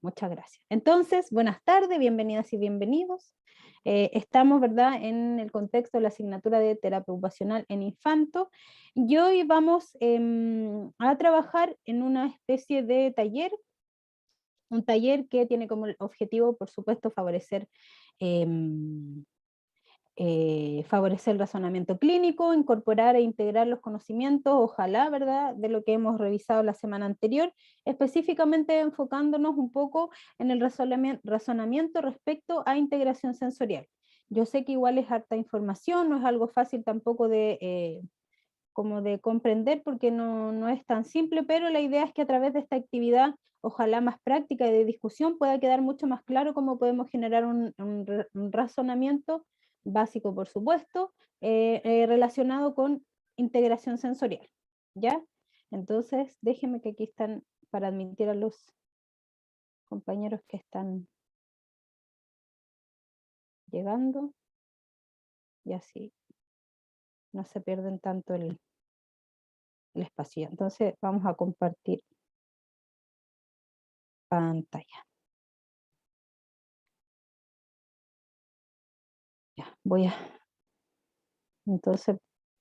muchas gracias. Entonces, buenas tardes, bienvenidas y bienvenidos. Estamos, ¿verdad?, en el contexto de la asignatura de terapia ocupacional en infanto, y hoy vamos a trabajar en una especie de taller, un taller que tiene como objetivo, por supuesto, favorecer el razonamiento clínico, incorporar e integrar los conocimientos, ojalá, ¿verdad?, de lo que hemos revisado la semana anterior, específicamente enfocándonos un poco en el razonamiento respecto a integración sensorial. Yo sé que igual es harta información, no es algo fácil tampoco como de comprender porque no es tan simple, pero la idea es que a través de esta actividad, ojalá más práctica y de discusión, pueda quedar mucho más claro cómo podemos generar un razonamiento básico, por supuesto, relacionado con integración sensorial, ¿ya? Entonces, déjenme que aquí están para admitir a los compañeros que están llegando, y así no se pierden tanto el espacio. Entonces, vamos a compartir pantalla. Ya, voy a entonces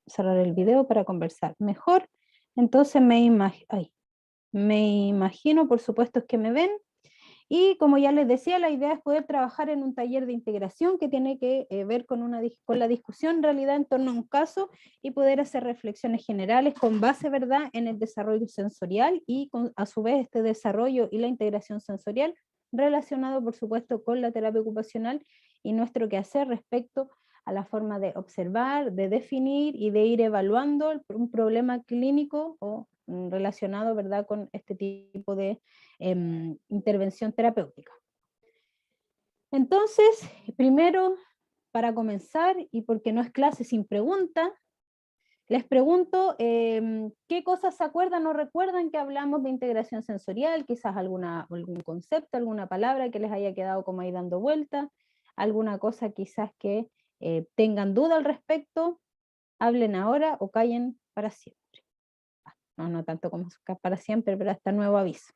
cerrar el video para conversar mejor. Entonces me imagino, por supuesto, que me ven. Y como ya les decía, la idea es poder trabajar en un taller de integración que tiene que ver con la discusión en realidad en torno a un caso y poder hacer reflexiones generales con base, ¿verdad?, en el desarrollo sensorial y a su vez este desarrollo y la integración sensorial relacionado, por supuesto, con la terapia ocupacional y nuestro quehacer respecto a la forma de observar, de definir y de ir evaluando un problema clínico o relacionado, ¿verdad?, con este tipo de intervención terapéutica. Entonces, primero, para comenzar, y porque no es clase sin pregunta, les pregunto qué cosas se acuerdan o recuerdan que hablamos de integración sensorial, quizás algún concepto, alguna palabra que les haya quedado como ahí dando vuelta, alguna cosa quizás que tengan duda al respecto, hablen ahora o callen para siempre. No tanto como para siempre, pero hasta nuevo aviso.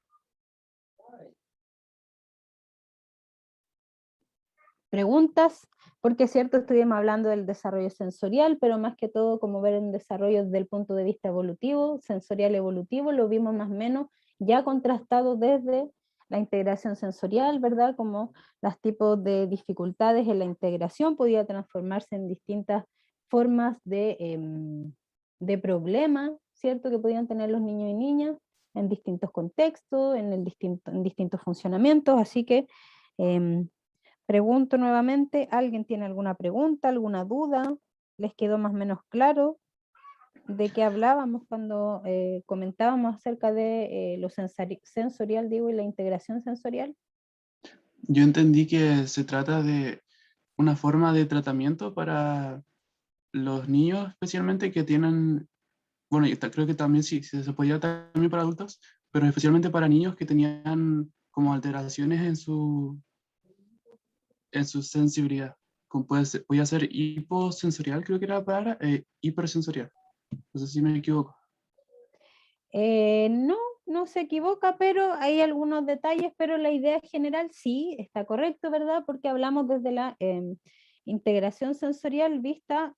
Preguntas, porque es cierto, estuvimos hablando del desarrollo sensorial, pero más que todo como ver el desarrollo desde el punto de vista evolutivo, sensorial evolutivo, lo vimos más o menos ya contrastado desde la integración sensorial, ¿verdad? Como los tipos de dificultades en la integración podía transformarse en distintas formas de problemas, ¿cierto? Que podían tener los niños y niñas en distintos contextos, en distintos funcionamientos, así que pregunto nuevamente, ¿alguien tiene alguna pregunta, alguna duda? ¿Les quedó más o menos claro de qué hablábamos cuando comentábamos acerca de lo sensorial, digo, y la integración sensorial? Yo entendí que se trata de una forma de tratamiento para los niños, especialmente que tienen, bueno, creo que también sí, se podía también para adultos, pero especialmente para niños que tenían como alteraciones en su sensibilidad. Como podía ser hiposensorial, creo que era la palabra, hipersensorial. No sé si me equivoco. No se equivoca, pero hay algunos detalles, pero la idea general sí está correcto, ¿verdad? Porque hablamos desde la integración sensorial vista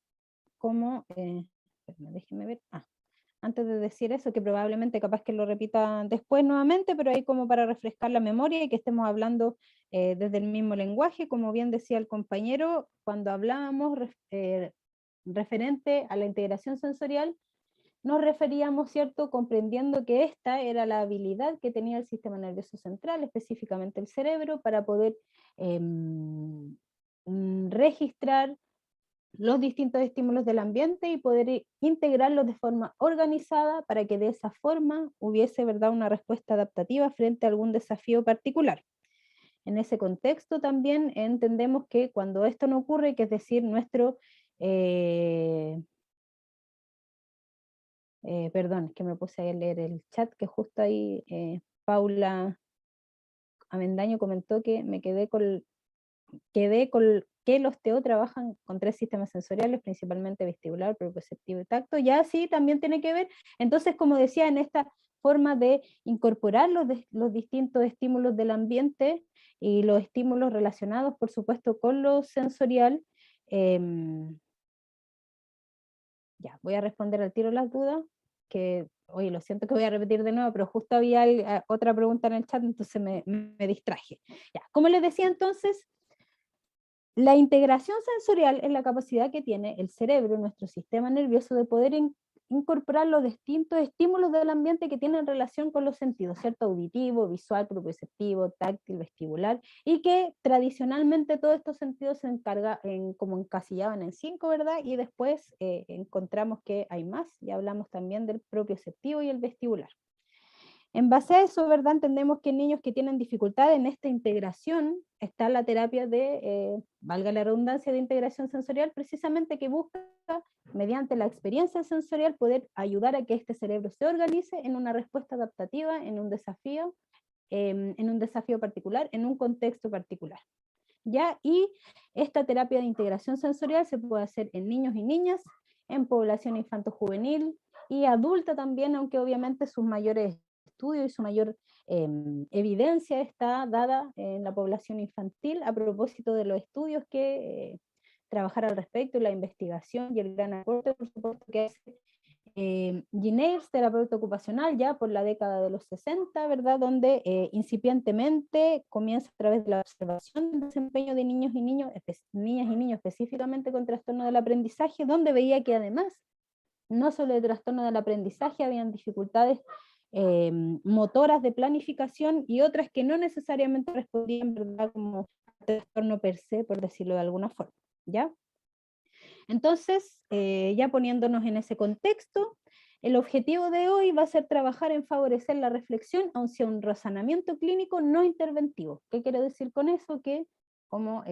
como, déjenme ver, antes de decir eso, que probablemente capaz que lo repita después nuevamente, pero ahí como para refrescar la memoria y que estemos hablando desde el mismo lenguaje, como bien decía el compañero, cuando hablábamos referente a la integración sensorial, nos referíamos, ¿cierto?, comprendiendo que esta era la habilidad que tenía el sistema nervioso central, específicamente el cerebro, para poder registrar los distintos estímulos del ambiente y poder integrarlos de forma organizada para que de esa forma hubiese, ¿verdad?, una respuesta adaptativa frente a algún desafío particular. En ese contexto también entendemos que cuando esto no ocurre, que es decir, perdón, es que me puse a leer el chat, que justo ahí Paula Amendaño comentó que quedé con que los TO trabajan con 3 sistemas sensoriales, principalmente vestibular, propioceptivo y tacto, ya sí, también tiene que ver. Entonces, como decía, en esta forma de incorporar los distintos estímulos del ambiente y los estímulos relacionados, por supuesto, con lo sensorial. Ya, voy a responder al tiro las dudas, que, oye, lo siento que voy a repetir de nuevo, pero justo había otra pregunta en el chat, entonces me distraje. Ya, como les decía entonces, la integración sensorial es la capacidad que tiene el cerebro, nuestro sistema nervioso, de poder incorporar los distintos estímulos del ambiente que tienen relación con los sentidos, ¿cierto? Auditivo, visual, propioceptivo, táctil, vestibular, y que tradicionalmente todos estos sentidos se como encasillaban en 5, ¿verdad? Y después encontramos que hay más, y hablamos también del propioceptivo y el vestibular. En base a eso, ¿verdad? Entendemos que niños que tienen dificultad en esta integración, está la terapia de, valga la redundancia, de integración sensorial, precisamente que busca, mediante la experiencia sensorial, poder ayudar a que este cerebro se organice en una respuesta adaptativa, en un desafío particular, en un contexto particular. ¿Ya? Y esta terapia de integración sensorial se puede hacer en niños y niñas, en población infanto-juvenil y adulta también, aunque obviamente sus mayores estudios y su mayor evidencia está dada en la población infantil, a propósito de los estudios que trabajar al respecto, la investigación y el gran aporte, por supuesto, que hace Gineers, terapeuta ocupacional, ya por la década de los 60, ¿verdad? Donde incipientemente comienza a través de la observación del desempeño de niñas y niños específicamente con trastorno del aprendizaje, donde veía que además, no solo de trastorno del aprendizaje, habían dificultades motoras de planificación y otras que no necesariamente respondían, ¿verdad?, como trastorno per se, por decirlo de alguna forma, ¿ya? Entonces, ya poniéndonos en ese contexto, el objetivo de hoy va a ser trabajar en favorecer la reflexión hacia un razonamiento clínico no interventivo. ¿Qué quiero decir con eso? Que como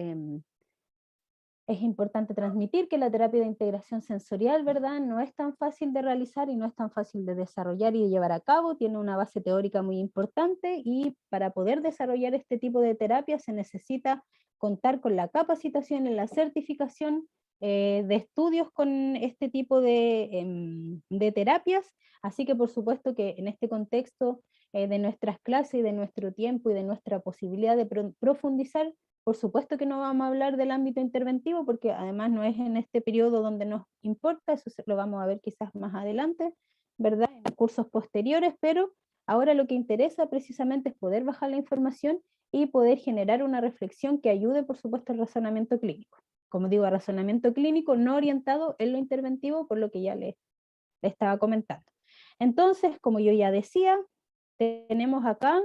es importante transmitir que la terapia de integración sensorial, ¿verdad?, no es tan fácil de realizar y no es tan fácil de desarrollar y de llevar a cabo, tiene una base teórica muy importante, y para poder desarrollar este tipo de terapia se necesita contar con la capacitación y la certificación de estudios con este tipo de terapias, así que por supuesto que en este contexto de nuestras clases y de nuestro tiempo y de nuestra posibilidad de profundizar, por supuesto que no vamos a hablar del ámbito interventivo, porque además no es en este periodo donde nos importa, eso lo vamos a ver quizás más adelante, ¿verdad?, en cursos posteriores, pero ahora lo que interesa precisamente es poder bajar la información y poder generar una reflexión que ayude, por supuesto, al razonamiento clínico. Como digo, razonamiento clínico no orientado en lo interventivo, por lo que ya le estaba comentando. Entonces, como yo ya decía, tenemos acá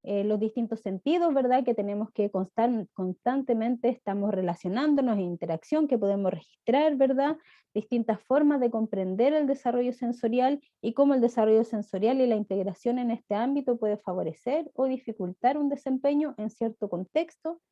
los distintos sentidos, ¿verdad?, que tenemos que constantemente estamos relacionándonos en interacción, que podemos registrar, ¿verdad?, distintas formas de comprender el desarrollo sensorial y cómo el desarrollo sensorial y la integración en este ámbito puede favorecer o dificultar un desempeño en cierto contexto.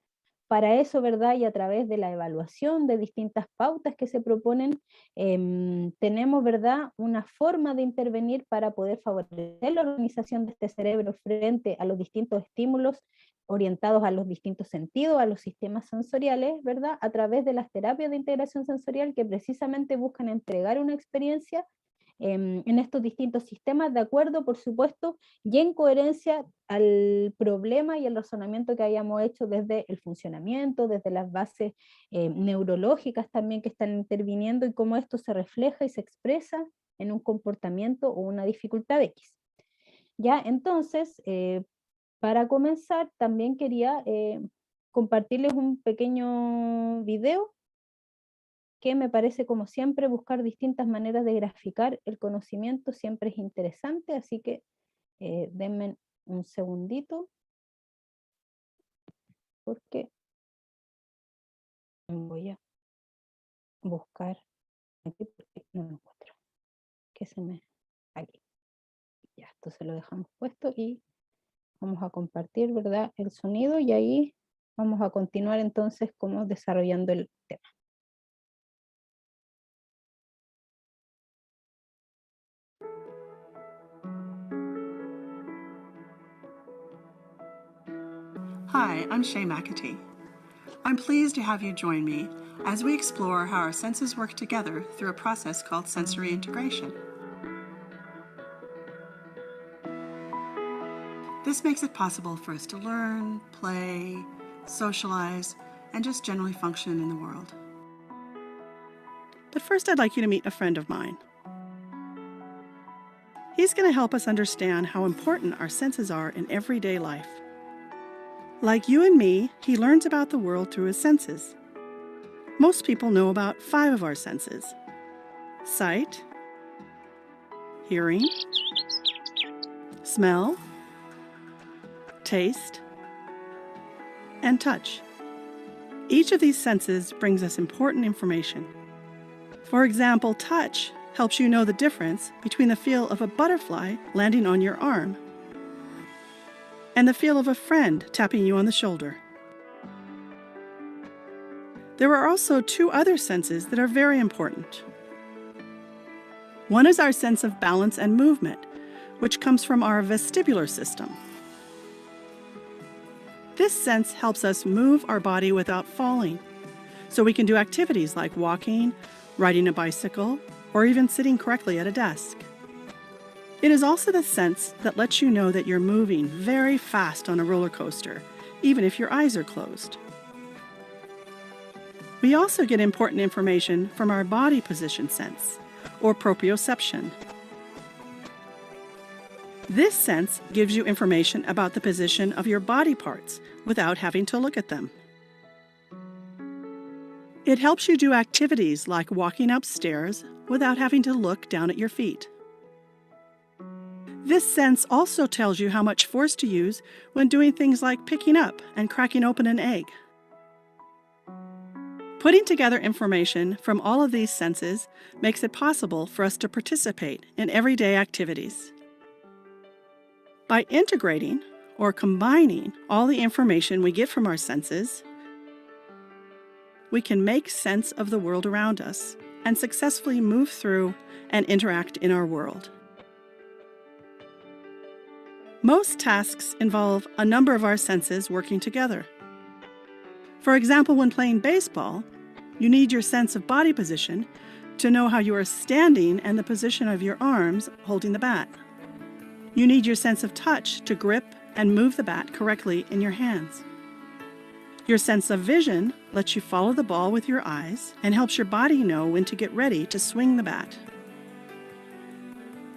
Para eso, ¿verdad?, y a través de la evaluación de distintas pautas que se proponen, tenemos, ¿verdad?, una forma de intervenir para poder favorecer la organización de este cerebro frente a los distintos estímulos orientados a los distintos sentidos, a los sistemas sensoriales, ¿verdad?, a través de las terapias de integración sensorial que precisamente buscan entregar una experiencia en estos distintos sistemas, de acuerdo, por supuesto, y en coherencia al problema y el razonamiento que hayamos hecho desde el funcionamiento, desde las bases neurológicas también que están interviniendo, y cómo esto se refleja y se expresa en un comportamiento o una dificultad X. Ya, entonces, para comenzar, también quería compartirles un pequeño video que me parece, como siempre, buscar distintas maneras de graficar el conocimiento siempre es interesante, así que denme un segundito, porque voy a buscar aquí, porque no lo encuentro, que se me... aquí, ya, entonces lo dejamos puesto y vamos a compartir, ¿verdad?, el sonido, y ahí vamos a continuar entonces como desarrollando el tema. Hi, I'm Shay McAtee. I'm pleased to have you join me as we explore how our senses work together through a process called sensory integration. This makes it possible for us to learn, play, socialize, and just generally function in the world. But first, I'd like you to meet a friend of mine. He's going to help us understand how important our senses are in everyday life. Like you and me, he learns about the world through his senses. Most people know about 5 of our senses: sight, hearing, smell, taste, and touch. Each of these senses brings us important information. For example, touch helps you know the difference between the feel of a butterfly landing on your arm and the feel of a friend tapping you on the shoulder. There are also 2 other senses that are very important. One is our sense of balance and movement, which comes from our vestibular system. This sense helps us move our body without falling, so we can do activities like walking, riding a bicycle, or even sitting correctly at a desk. It is also the sense that lets you know that you're moving very fast on a roller coaster, even if your eyes are closed. We also get important information from our body position sense, or proprioception. This sense gives you information about the position of your body parts without having to look at them. It helps you do activities like walking upstairs without having to look down at your feet. This sense also tells you how much force to use when doing things like picking up and cracking open an egg. Putting together information from all of these senses makes it possible for us to participate in everyday activities. By integrating or combining all the information we get from our senses, we can make sense of the world around us and successfully move through and interact in our world. Most tasks involve a number of our senses working together. For example, when playing baseball, you need your sense of body position to know how you are standing and the position of your arms holding the bat. You need your sense of touch to grip and move the bat correctly in your hands. Your sense of vision lets you follow the ball with your eyes and helps your body know when to get ready to swing the bat.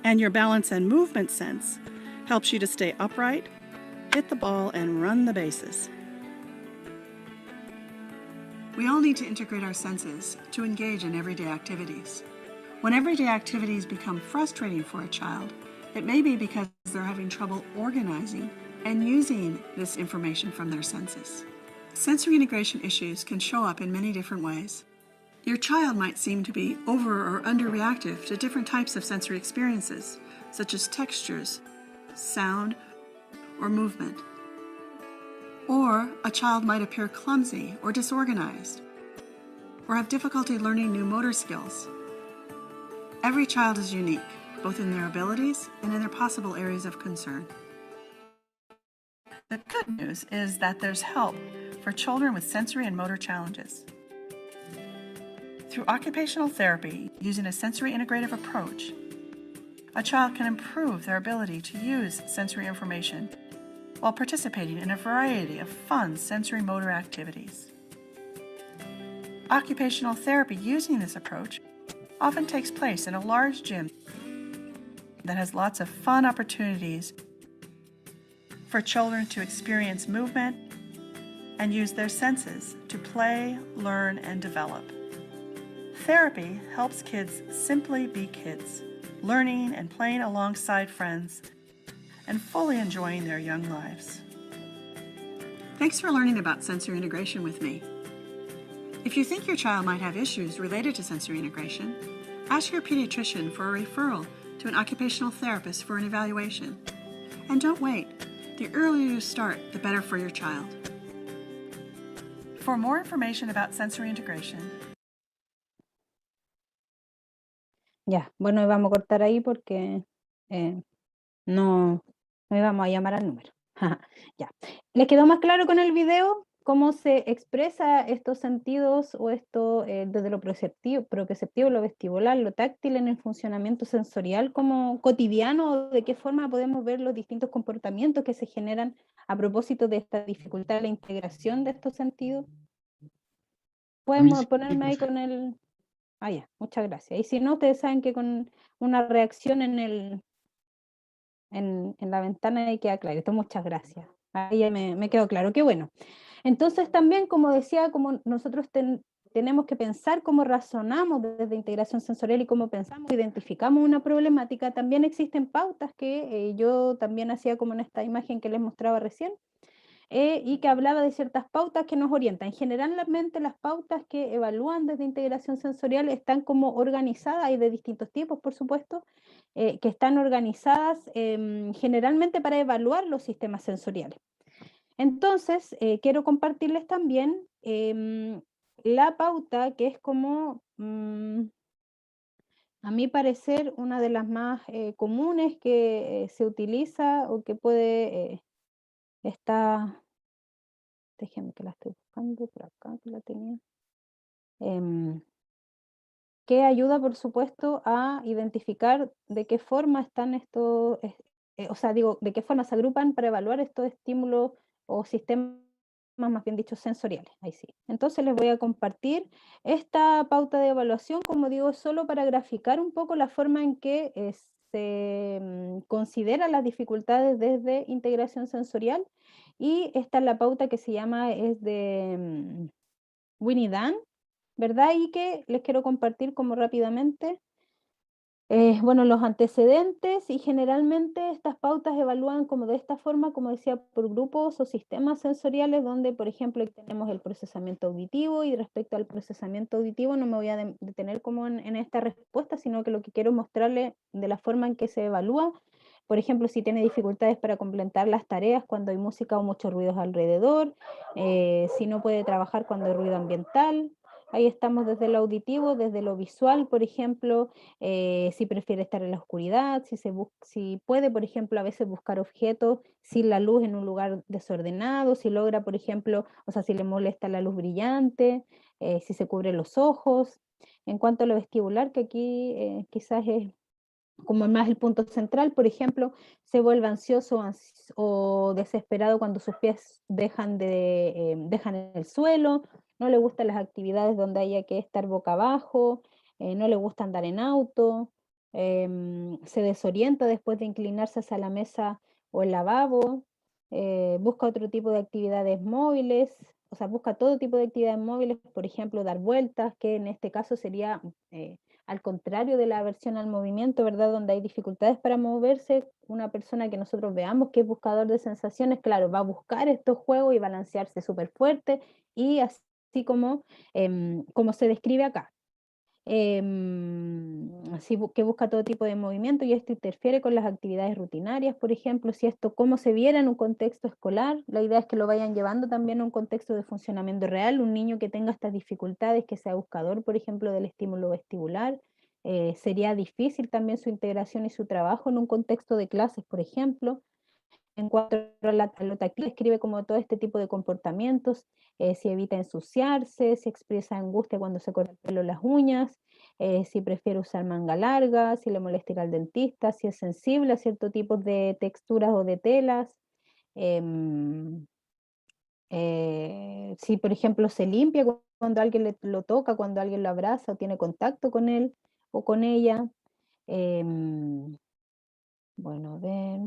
And your balance and movement sense helps you to stay upright, hit the ball, and run the bases. We all need to integrate our senses to engage in everyday activities. When everyday activities become frustrating for a child, it may be because they're having trouble organizing and using this information from their senses. Sensory integration issues can show up in many different ways. Your child might seem to be over or underreactive to different types of sensory experiences, such as textures, sound, or movement. Or a child might appear clumsy or disorganized, or have difficulty learning new motor skills. Every child is unique, both in their abilities and in their possible areas of concern. The good news is that there's help for children with sensory and motor challenges. Through occupational therapy, using a sensory integrative approach, a child can improve their ability to use sensory information while participating in a variety of fun sensory motor activities. Occupational therapy using this approach often takes place in a large gym that has lots of fun opportunities for children to experience movement and use their senses to play, learn, and develop. Therapy helps kids simply be kids, learning and playing alongside friends, and fully enjoying their young lives. Thanks for learning about sensory integration with me. If you think your child might have issues related to sensory integration, ask your pediatrician for a referral to an occupational therapist for an evaluation. And don't wait. The earlier you start, the better for your child. For more information about sensory integration, Ya, bueno, y vamos a cortar ahí porque no íbamos a llamar al número. Ya. ¿Les quedó más claro con el video? cómo se expresa estos sentidos o esto desde lo proprioceptivo, lo vestibular, lo táctil en el funcionamiento sensorial como cotidiano, de qué forma podemos ver los distintos comportamientos que se generan a propósito de esta dificultad de la integración de estos sentidos. A mí Podemos sí, ponerme ahí profe. con el... Ah, ya, muchas gracias. Y si no, ustedes saben que con una reacción en la ventana y queda clarito. Muchas gracias. Ahí ya me quedó claro. Qué bueno. Entonces también, como decía, como nosotros tenemos que pensar cómo razonamos desde integración sensorial y cómo pensamos, identificamos una problemática, también existen pautas que yo también hacía como en esta imagen que les mostraba recién, y que hablaba de ciertas pautas que nos orientan. Generalmente las pautas que evalúan desde integración sensorial están como organizadas, hay de distintos tipos, por supuesto, que están organizadas generalmente para evaluar los sistemas sensoriales. Entonces, quiero compartirles también la pauta que es como, a mi parecer, una de las más comunes que se utiliza o que puede estar, déjenme que la estoy buscando por acá, que la tenía, em, que ayuda, por supuesto, a identificar de qué forma están estos, o sea, digo, de qué forma se agrupan para evaluar estos estímulos o sistemas, más bien dicho, sensoriales. Ahí sí. Entonces les voy a compartir esta pauta de evaluación, como digo, solo para graficar un poco la forma en que se consideran las dificultades desde integración sensorial. Y esta es la pauta que se llama, es de Winnie Dan, ¿verdad? Y que les quiero compartir como rápidamente, bueno, los antecedentes, y generalmente estas pautas evalúan como de esta forma, como decía, por grupos o sistemas sensoriales, donde, por ejemplo, tenemos el procesamiento auditivo, y respecto al procesamiento auditivo no me voy a detener como en esta respuesta, sino que lo que quiero mostrarle de la forma en que se evalúa, por ejemplo, si tiene dificultades para completar las tareas cuando hay música o muchos ruidos alrededor, si no puede trabajar cuando hay ruido ambiental. Ahí estamos desde lo auditivo, desde lo visual, por ejemplo, si prefiere estar en la oscuridad, si puede, por ejemplo, a veces buscar objetos sin la luz en un lugar desordenado, si logra, por ejemplo, o sea, si le molesta la luz brillante, si se cubre los ojos. En cuanto a lo vestibular, que aquí quizás es como más el punto central, por ejemplo, se vuelve ansioso o desesperado cuando sus pies dejan el suelo, no le gustan las actividades donde haya que estar boca abajo, no le gusta andar en auto, se desorienta después de inclinarse hacia la mesa o el lavabo, busca otro tipo de actividades móviles, o sea, busca todo tipo de actividades móviles, por ejemplo, dar vueltas, que en este caso sería al contrario de la aversión al movimiento, ¿verdad? Donde hay dificultades para moverse, una persona que nosotros veamos que es buscador de sensaciones, claro, va a buscar estos juegos y balancearse súper fuerte, y así como se describe acá. Así que busca todo tipo de movimiento, y esto interfiere con las actividades rutinarias, por ejemplo, si esto como se viera en un contexto escolar, la idea es que lo vayan llevando también a un contexto de funcionamiento real, un niño que tenga estas dificultades, que sea buscador, por ejemplo, del estímulo vestibular, sería difícil también su integración y su trabajo en un contexto de clases, por ejemplo. En cuanto a lo táctil, escribe como todo este tipo de comportamientos, si evita ensuciarse, si expresa angustia cuando se corta el pelo o las uñas, si prefiere usar manga larga, si le molesta ir al dentista, si es sensible a ciertos tipos de texturas o de telas, em, si por ejemplo se limpia cuando alguien lo toca, cuando alguien lo abraza o tiene contacto con él o con ella. em, bueno, a ver.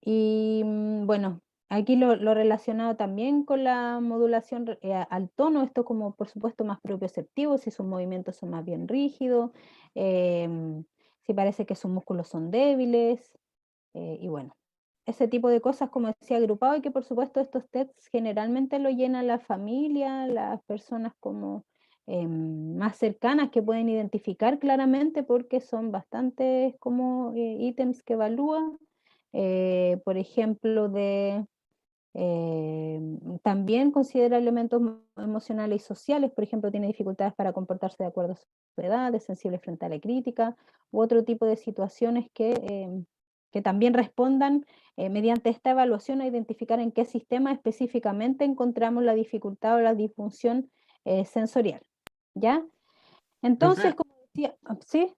Y bueno, aquí lo relacionado también con la modulación al tono, esto como por supuesto más propioceptivo, si sus movimientos son más bien rígidos, si parece que sus músculos son débiles, y bueno, ese tipo de cosas, como decía, agrupado, y que por supuesto estos tests generalmente lo llena la familia, las personas como más cercanas, que pueden identificar claramente porque son bastantes como ítems que evalúan, por ejemplo, también considera elementos emocionales y sociales, por ejemplo, tiene dificultades para comportarse de acuerdo a su edad, es sensible frente a la crítica, u otro tipo de situaciones que que también respondan mediante esta evaluación a identificar en qué sistema específicamente encontramos la dificultad o la disfunción sensorial, ¿ya? Entonces, Profe, como decía, ¿sí?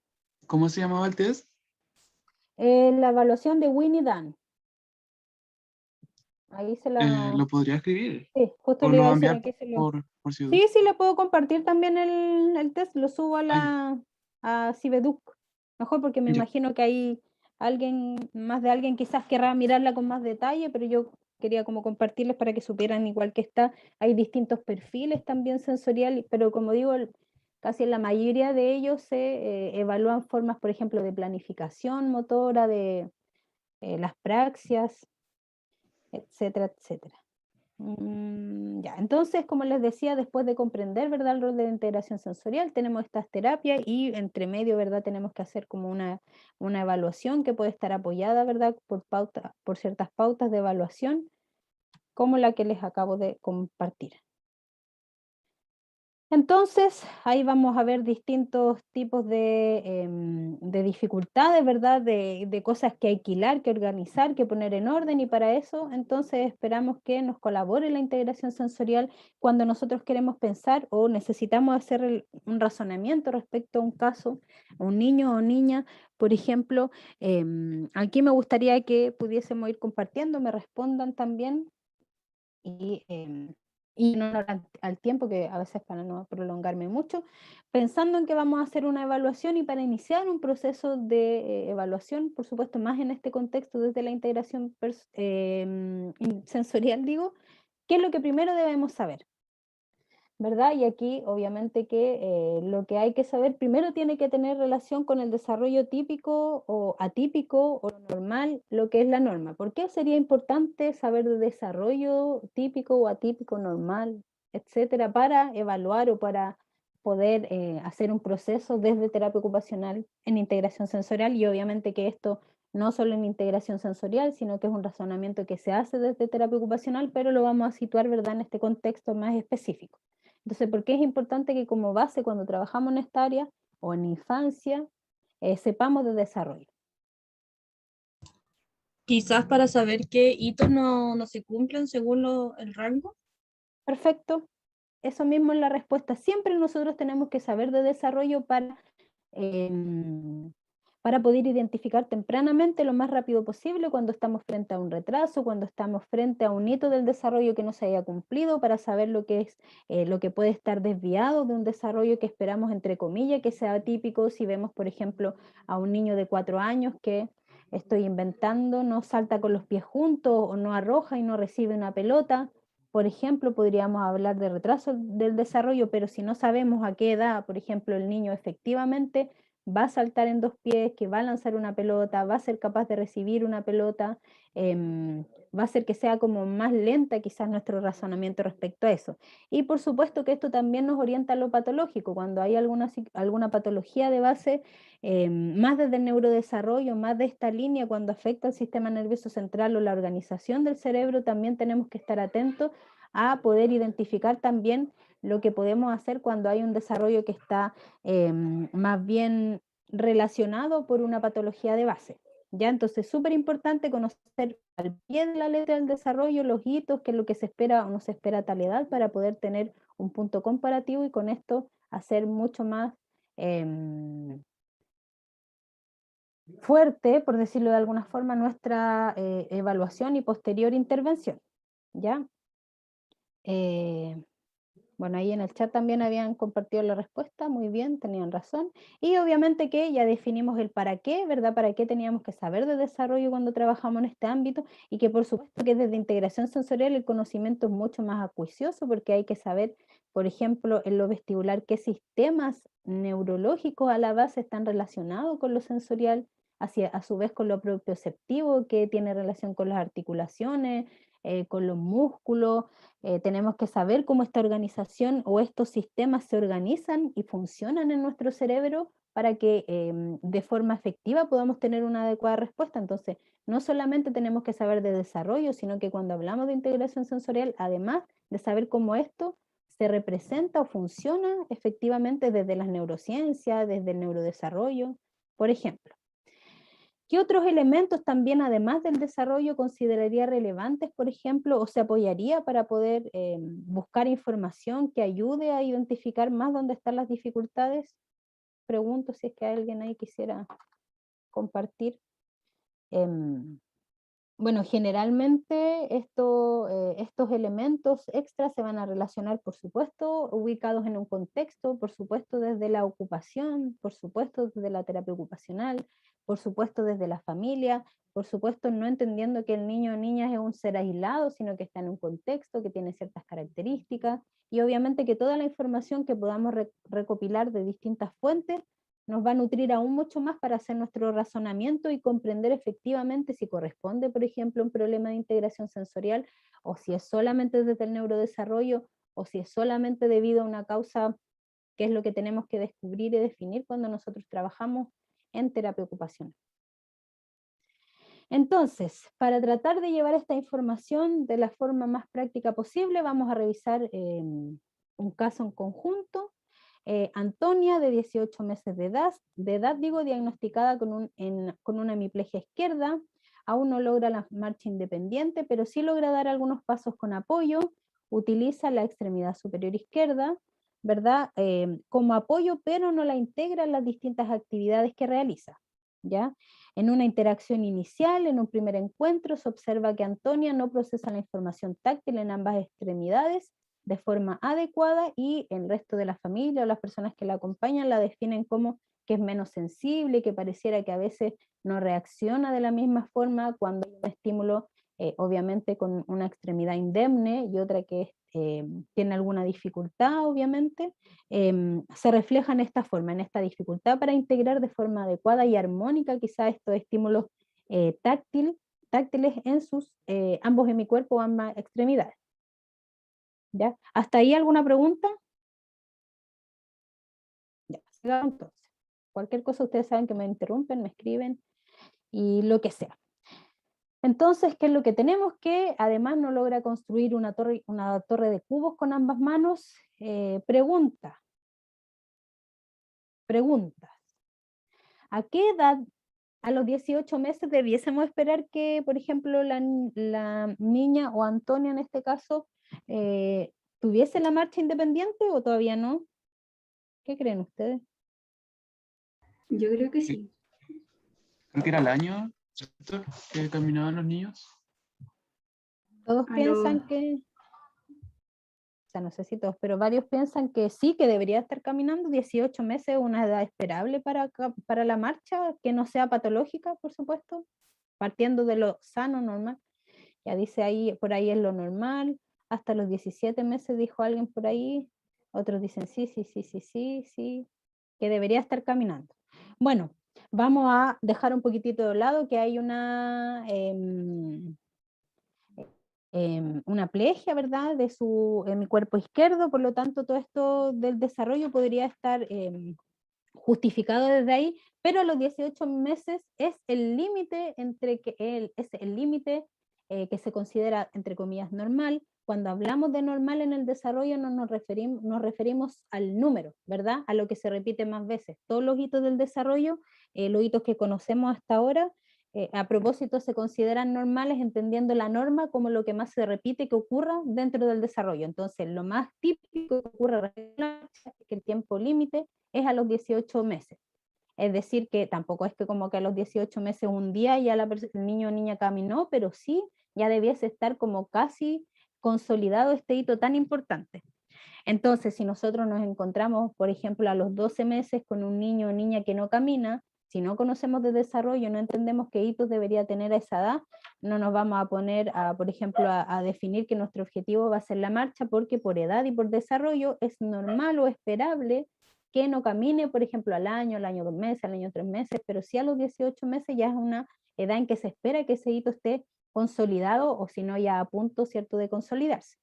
¿cómo se llamaba el test? La evaluación de Winnie Dan. Ahí se la... ¿Lo podría escribir? Sí, justo ¿O le lo iba va a a decir enviar aquí se lo... por ciudad? Sí, sí, le puedo compartir también el test, lo subo a Ah, ya, a Cibeduc. Mejor porque me ya. imagino que hay más de alguien quizás querrá mirarla con más detalle, pero yo quería como compartirles para que supieran igual que está. Hay distintos perfiles también sensoriales, pero como digo, casi en la mayoría de ellos se evalúan formas, por ejemplo, de planificación motora, de las praxias, etcétera, etcétera. Ya, entonces, como les decía, después de comprender, ¿verdad?, el rol de la integración sensorial, tenemos estas terapias y entre medio, ¿verdad?, tenemos que hacer como una evaluación que puede estar apoyada, ¿verdad?, por ciertas pautas de evaluación, como la que les acabo de compartir. Entonces, ahí vamos a ver distintos tipos de dificultades, ¿verdad? De cosas que alquilar, que organizar, que poner en orden, y para eso, entonces, esperamos que nos colabore la integración sensorial cuando nosotros queremos pensar o necesitamos hacer un razonamiento respecto a un caso, a un niño o niña. Por ejemplo, aquí me gustaría que pudiésemos ir compartiendo, me respondan también y en honor al tiempo, que a veces para no prolongarme mucho, pensando en que vamos a hacer una evaluación y para iniciar un proceso de evaluación, por supuesto, más en este contexto desde la integración sensorial, digo, ¿qué es lo que primero debemos saber? ¿Verdad? Y aquí obviamente que lo que hay que saber primero tiene que tener relación con el desarrollo típico o atípico o normal, lo que es la norma. ¿Por qué sería importante saber de desarrollo típico o atípico, normal, etcétera, para evaluar o para poder hacer un proceso desde terapia ocupacional en integración sensorial? Y obviamente que esto no solo en integración sensorial, sino que es un razonamiento que se hace desde terapia ocupacional, pero lo vamos a situar, ¿verdad?, en este contexto más específico. Entonces, ¿por qué es importante que como base cuando trabajamos en esta área o en infancia, sepamos de desarrollo? Quizás para saber qué hitos no se cumplen según el rango. Perfecto, eso mismo es la respuesta. Siempre nosotros tenemos que saber de desarrollo para poder identificar tempranamente lo más rápido posible cuando estamos frente a un retraso, cuando estamos frente a un hito del desarrollo que no se haya cumplido, para saber lo que es lo que puede estar desviado de un desarrollo que esperamos, entre comillas, que sea típico. Si vemos, por ejemplo, a un niño de 4 años que, estoy inventando, no salta con los pies juntos o no arroja y no recibe una pelota, por ejemplo, podríamos hablar de retraso del desarrollo, pero si no sabemos a qué edad, por ejemplo, el niño efectivamente va a saltar en 2 pies, que va a lanzar una pelota, va a ser capaz de recibir una pelota, va a ser que sea como más lenta quizás nuestro razonamiento respecto a eso. Y por supuesto que esto también nos orienta a lo patológico, cuando hay alguna patología de base, más desde el neurodesarrollo, más de esta línea, cuando afecta al sistema nervioso central o la organización del cerebro, también tenemos que estar atentos a poder identificar también lo que podemos hacer cuando hay un desarrollo que está más bien relacionado por una patología de base. ¿Ya? Entonces, súper importante conocer al pie de la letra del desarrollo los hitos, qué es lo que se espera o no se espera a tal edad, para poder tener un punto comparativo y con esto hacer mucho más fuerte, por decirlo de alguna forma, nuestra evaluación y posterior intervención. ¿Ya? Bueno, ahí en el chat también habían compartido la respuesta, muy bien, tenían razón. Y obviamente que ya definimos el para qué, ¿verdad? Para qué teníamos que saber de desarrollo cuando trabajamos en este ámbito, y que por supuesto que desde integración sensorial el conocimiento es mucho más acuicioso, porque hay que saber, por ejemplo, en lo vestibular, qué sistemas neurológicos a la base están relacionados con lo sensorial, a su vez con lo propioceptivo, que tiene relación con las articulaciones, con los músculos. Tenemos que saber cómo esta organización o estos sistemas se organizan y funcionan en nuestro cerebro para que de forma efectiva podamos tener una adecuada respuesta. Entonces, no solamente tenemos que saber de desarrollo, sino que cuando hablamos de integración sensorial, además de saber cómo esto se representa o funciona efectivamente desde las neurociencias, desde el neurodesarrollo, por ejemplo. ¿Qué otros elementos también, además del desarrollo, consideraría relevantes, por ejemplo, o se apoyaría para poder buscar información que ayude a identificar más dónde están las dificultades? Pregunto si es que alguien ahí quisiera compartir. Bueno, generalmente estos elementos extras se van a relacionar, por supuesto, ubicados en un contexto, por supuesto desde la ocupación, por supuesto desde la terapia ocupacional, por supuesto desde la familia, por supuesto no entendiendo que el niño o niña es un ser aislado, sino que está en un contexto que tiene ciertas características, y obviamente que toda la información que podamos recopilar de distintas fuentes nos va a nutrir aún mucho más para hacer nuestro razonamiento y comprender efectivamente si corresponde, por ejemplo, un problema de integración sensorial, o si es solamente desde el neurodesarrollo, o si es solamente debido a una causa, que es lo que tenemos que descubrir y definir cuando nosotros trabajamos en terapia ocupacional. Entonces, para tratar de llevar esta información de la forma más práctica posible, vamos a revisar un caso en conjunto. Antonia, de 18 meses de edad, diagnosticada con una hemiplegia izquierda, aún no logra la marcha independiente, pero sí logra dar algunos pasos con apoyo, utiliza la extremidad superior izquierda, ¿verdad? Como apoyo, pero no la integra en las distintas actividades que realiza, ¿ya? En una interacción inicial, en un primer encuentro, se observa que Antonia no procesa la información táctil en ambas extremidades de forma adecuada, y el resto de la familia o las personas que la acompañan la definen como que es menos sensible, que pareciera que a veces no reacciona de la misma forma cuando hay un estímulo, obviamente con una extremidad indemne y otra que tiene alguna dificultad, obviamente, se refleja en esta forma, en esta dificultad para integrar de forma adecuada y armónica quizá estos estímulos táctiles en sus ambos hemicuerpos o ambas extremidades. ¿Ya? ¿Hasta ahí alguna pregunta? Ya, sigamos entonces. Cualquier cosa ustedes saben que me interrumpen, me escriben y lo que sea. Entonces, ¿qué es lo que tenemos? Que además no logra construir una torre de cubos con ambas manos. Preguntas. ¿A qué edad, a los 18 meses, debiésemos esperar que, por ejemplo, la niña o Antonia en este caso, tuviese la marcha independiente o todavía no? ¿Qué creen ustedes? Yo creo que sí. Creo que era el año, ¿cierto?, que caminaban los niños. Todos piensan que, o sea, no sé si todos, pero varios piensan que sí, que debería estar caminando. 18 meses es una edad esperable para la marcha, que no sea patológica, por supuesto, partiendo de lo sano, normal. Ya dice ahí, por ahí es lo normal. Hasta los 17 meses dijo alguien por ahí. Otros dicen sí, que debería estar caminando. Bueno, vamos a dejar un poquitito de lado que hay una plegia, ¿verdad?, de mi cuerpo izquierdo, por lo tanto todo esto del desarrollo podría estar justificado desde ahí, pero a los 18 meses es el límite que se considera, entre comillas, normal. Cuando hablamos de normal en el desarrollo no nos referimos al número, ¿verdad?, a lo que se repite más veces. Todos los hitos del desarrollo, los hitos que conocemos hasta ahora, a propósito se consideran normales, entendiendo la norma como lo que más se repite que ocurra dentro del desarrollo. Entonces lo más típico que ocurre es que el tiempo límite es a los 18 meses. Es decir, que tampoco es que como que a los 18 meses un día ya el niño o niña caminó, pero sí ya debiese estar como casi consolidado este hito tan importante. Entonces, si nosotros nos encontramos, por ejemplo, a los 12 meses con un niño o niña que no camina, si no conocemos de desarrollo, no entendemos qué hitos debería tener a esa edad, no nos vamos a poner, por ejemplo, a definir que nuestro objetivo va a ser la marcha, porque por edad y por desarrollo es normal o esperable que no camine, por ejemplo, al año 2 meses, al año 3 meses, pero sí a los 18 meses ya es una edad en que se espera que ese hito esté consolidado, o si no ya a punto, ¿cierto?, de consolidarse.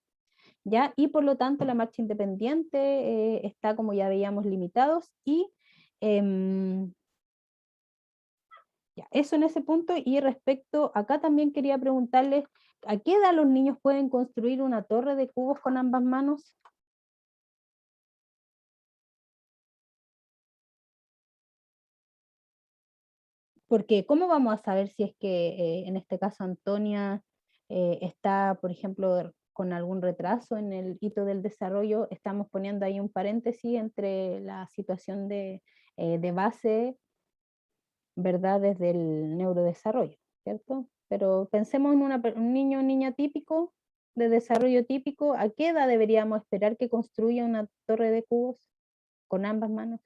¿Ya? Y por lo tanto la marcha independiente está, como ya veíamos, limitados, y ya, eso en ese punto. Y respecto, acá también quería preguntarles, ¿a qué edad los niños pueden construir una torre de cubos con ambas manos? Porque ¿cómo vamos a saber si es que en este caso Antonia está, por ejemplo, con algún retraso en el hito del desarrollo? Estamos poniendo ahí un paréntesis entre la situación de base, ¿verdad? Desde el neurodesarrollo, ¿cierto? Pero pensemos en un niño o niña típico, de desarrollo típico. ¿A qué edad deberíamos esperar que construya una torre de cubos con ambas manos?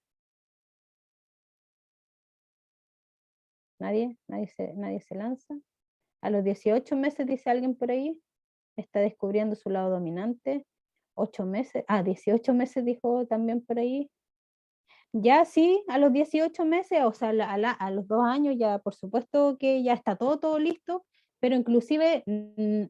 Nadie se lanza. A los 18 meses, dice alguien por ahí, está descubriendo su lado dominante. 8 meses, 18 meses dijo también por ahí. Ya sí, a los 18 meses, o sea, a los 2 años ya por supuesto que ya está todo listo, pero inclusive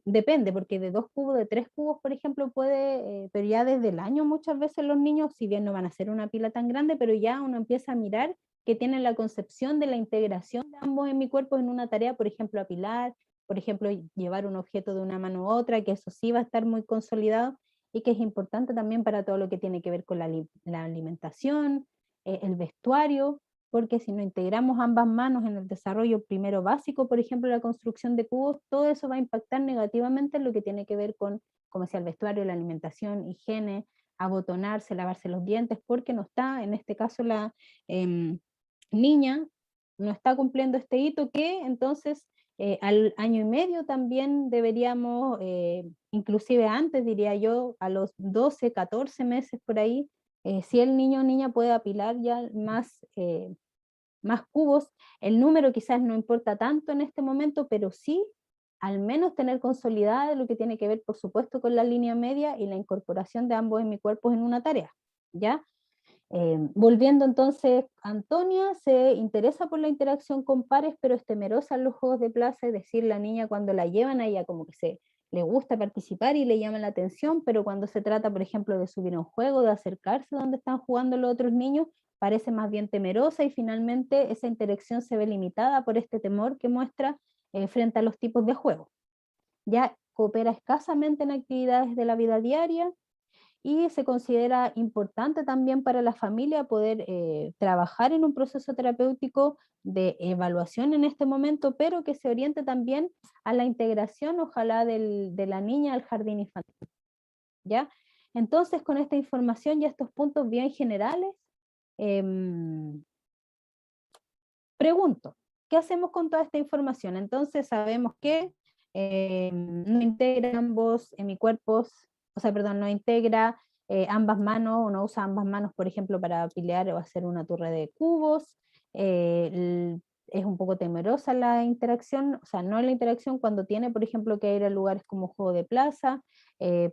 depende, porque de 2 cubos, de 3 cubos, por ejemplo, puede, pero ya desde el año muchas veces los niños, si bien no van a hacer una pila tan grande, pero ya uno empieza a mirar que tienen la concepción de la integración de ambos en mi cuerpo en una tarea, por ejemplo, apilar, por ejemplo, llevar un objeto de una mano a otra, que eso sí va a estar muy consolidado y que es importante también para todo lo que tiene que ver con la alimentación, el vestuario, porque si no integramos ambas manos en el desarrollo primero básico, por ejemplo, la construcción de cubos, todo eso va a impactar negativamente en lo que tiene que ver con, como decía, el vestuario, la alimentación, higiene, abotonarse, lavarse los dientes, porque no está, en este caso la niña, no está cumpliendo este hito que entonces al año y medio también deberíamos, inclusive antes diría yo, a los 12, 14 meses por ahí, si el niño o niña puede apilar ya más cubos, el número quizás no importa tanto en este momento, pero sí al menos tener consolidada lo que tiene que ver, por supuesto, con la línea media y la incorporación de ambos hemikuerpos en una tarea, ¿ya? Volviendo entonces, Antonia se interesa por la interacción con pares, pero es temerosa en los juegos de plaza, es decir, la niña cuando la llevan a ella como que le gusta participar y le llama la atención, pero cuando se trata, por ejemplo, de subir a un juego, de acercarse donde están jugando los otros niños, parece más bien temerosa y finalmente esa interacción se ve limitada por este temor que muestra frente a los tipos de juego. Ya coopera escasamente en actividades de la vida diaria, y se considera importante también para la familia poder trabajar en un proceso terapéutico de evaluación en este momento, pero que se oriente también a la integración, ojalá, de la niña al jardín infantil. ¿Ya? Entonces, con esta información y estos puntos bien generales, pregunto, ¿qué hacemos con toda esta información? Entonces sabemos que no integra ambos hemicuerpos, o sea, perdón, no integra ambas manos, o no usa ambas manos, por ejemplo, para pilear o hacer una torre de cubos, es un poco temerosa la interacción, o sea, no la interacción cuando tiene, por ejemplo, que ir a lugares como juego de plaza,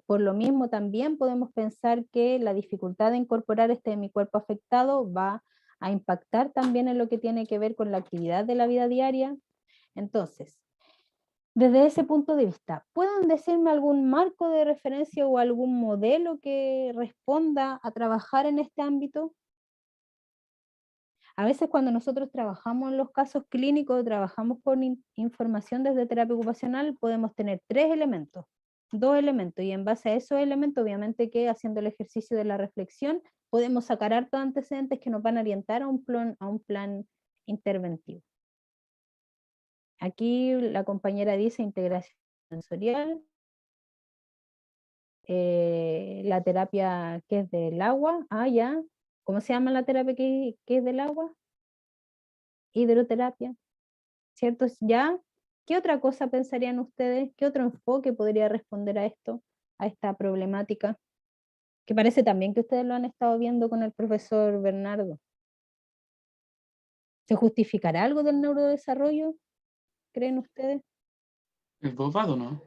por lo mismo también podemos pensar que la dificultad de incorporar este hemicuerpo afectado va a impactar también en lo que tiene que ver con la actividad de la vida diaria. Entonces, desde ese punto de vista, ¿pueden decirme algún marco de referencia o algún modelo que responda a trabajar en este ámbito? A veces cuando nosotros trabajamos en los casos clínicos, trabajamos con información desde terapia ocupacional, podemos tener 3 elementos, 2 elementos, y en base a esos elementos, obviamente que haciendo el ejercicio de la reflexión, podemos sacar hartos antecedentes que nos van a orientar a un plan interventivo. Aquí la compañera dice integración sensorial, la terapia que es del agua, ya, ¿cómo se llama la terapia que es del agua? Hidroterapia, ¿cierto? Ya, ¿qué otra cosa pensarían ustedes? ¿Qué otro enfoque podría responder a esto, a esta problemática? Que parece también que ustedes lo han estado viendo con el profesor Bernardo. ¿Se justificará algo del neurodesarrollo? ¿Creen ustedes? El bobado, ¿no?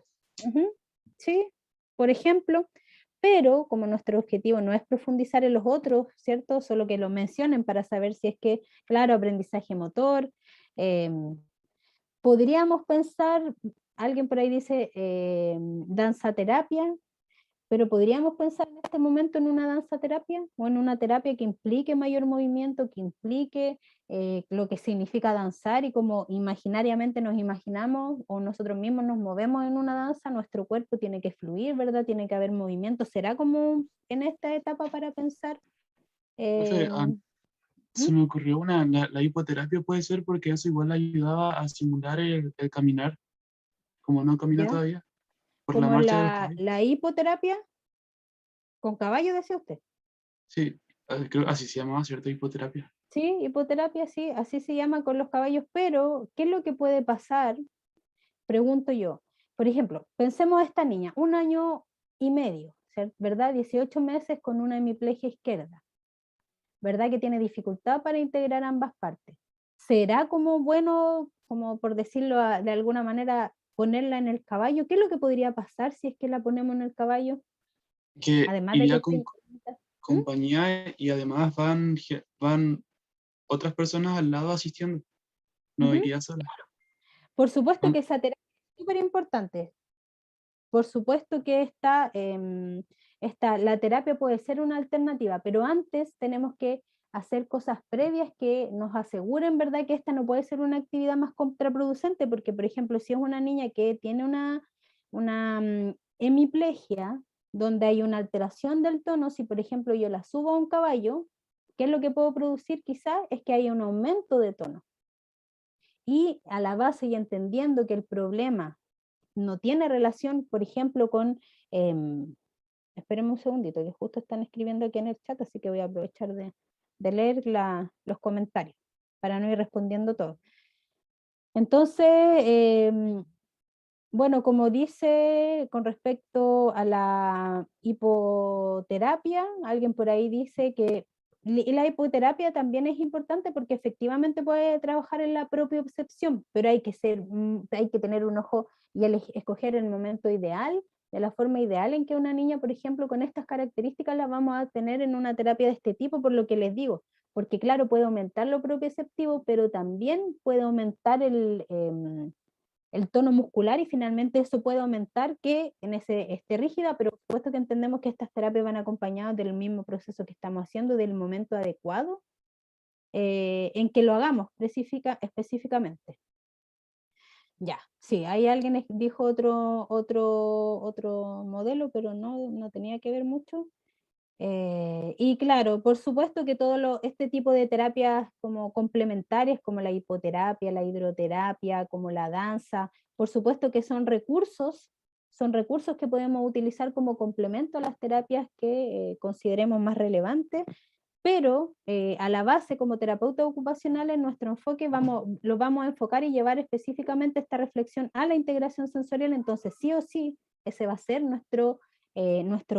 Sí, por ejemplo, pero como nuestro objetivo no es profundizar en los otros, ¿cierto? Solo que lo mencionen para saber si es que, claro, aprendizaje motor, podríamos pensar, alguien por ahí dice danza terapia, pero podríamos pensar en este momento en una danza terapia o en una terapia que implique mayor movimiento, que implique lo que significa danzar y como imaginariamente nos imaginamos o nosotros mismos nos movemos en una danza, nuestro cuerpo tiene que fluir, ¿verdad? Tiene que haber movimiento. ¿Será como en esta etapa para pensar? Profe, Se me ocurrió la hipoterapia puede ser porque eso igual ayudaba a simular el caminar, como no camina ¿Ya? todavía, por la Como marcha de los caballos. la hipoterapia con caballo, decía usted. Sí, creo así se llamaba, ¿cierto? Hipoterapia. Sí, hipoterapia, sí, así se llama con los caballos, pero ¿qué es lo que puede pasar? Pregunto yo. Por ejemplo, pensemos a esta niña, 1 año y medio, ¿verdad? 18 meses con una hemiplegia izquierda, ¿verdad? Que tiene dificultad para integrar ambas partes. ¿Será como bueno, como por decirlo de alguna manera, ponerla en el caballo? ¿Qué es lo que podría pasar si es que la ponemos en el caballo? Que Además de que iría esté con incógnita. ¿Mm? compañía y además van otras personas al lado asistiendo. No Ujú. iría sola. Por supuesto Aun- que esa terapia es súper importante. Por supuesto que la terapia puede ser una alternativa, pero antes tenemos que hacer cosas previas que nos aseguren, ¿verdad?, que esta no puede ser una actividad más contraproducente, porque, por ejemplo, si es una niña que tiene una hemiplegia, donde hay una alteración del tono, si, por ejemplo, yo la subo a un caballo, ¿qué es lo que puedo producir quizás? Es que haya un aumento de tono. Y a la base y entendiendo que el problema no tiene relación, por ejemplo, con, espérenme un segundito, que justo están escribiendo aquí en el chat, así que voy a aprovechar de leer los comentarios, para no ir respondiendo todo. Entonces, bueno, como dice con respecto a la hipoterapia, alguien por ahí dice que la hipoterapia también es importante porque efectivamente puede trabajar en la propiocepción, pero hay que tener un ojo y escoger el momento ideal, de la forma ideal en que una niña, por ejemplo, con estas características la vamos a tener en una terapia de este tipo, por lo que les digo, porque claro, puede aumentar lo propioceptivo, pero también puede aumentar el tono muscular y finalmente eso puede aumentar que en esté rígida, pero por supuesto que entendemos que estas terapias van acompañadas del mismo proceso que estamos haciendo, del momento adecuado en que lo hagamos específicamente. Ya, sí, hay alguien dijo otro modelo, pero no tenía que ver mucho. Y claro, por supuesto que este tipo de terapias como complementarias, como la hipoterapia, la hidroterapia, como la danza, por supuesto que son recursos que podemos utilizar como complemento a las terapias que consideremos más relevantes, pero a la base como terapeutas ocupacionales nuestro enfoque lo vamos a enfocar y llevar específicamente esta reflexión a la integración sensorial, entonces sí o sí, ese va a ser nuestro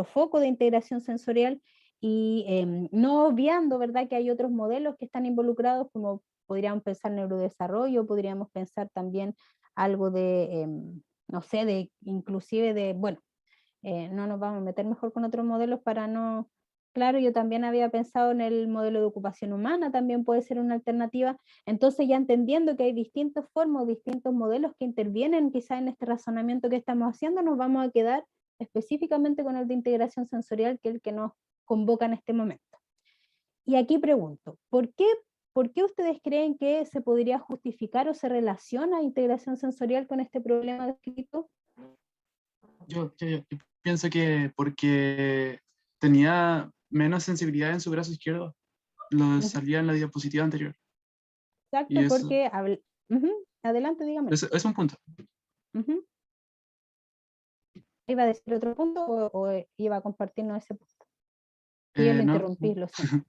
foco de integración sensorial y no obviando, ¿verdad?, que hay otros modelos que están involucrados, como podríamos pensar neurodesarrollo, podríamos pensar también algo no sé, inclusive bueno, no nos vamos a meter mejor con otros modelos para no. Claro, yo también había pensado en el modelo de ocupación humana, también puede ser una alternativa. Entonces ya entendiendo que hay distintas formas, distintos modelos que intervienen quizá en este razonamiento que estamos haciendo, nos vamos a quedar específicamente con el de integración sensorial, que es el que nos convoca en este momento. Y aquí pregunto, ¿por qué ustedes creen que se podría justificar o se relaciona integración sensorial con este problema descrito? Yo pienso que porque tenía menos sensibilidad en su brazo izquierdo, lo salía en la diapositiva anterior. Y Exacto, eso porque ujú, adelante, dígame. es un punto. Ujú. ¿Iba a decir otro punto o iba a compartirnos ese punto? Que yo lo No, interrumpí, lo siento.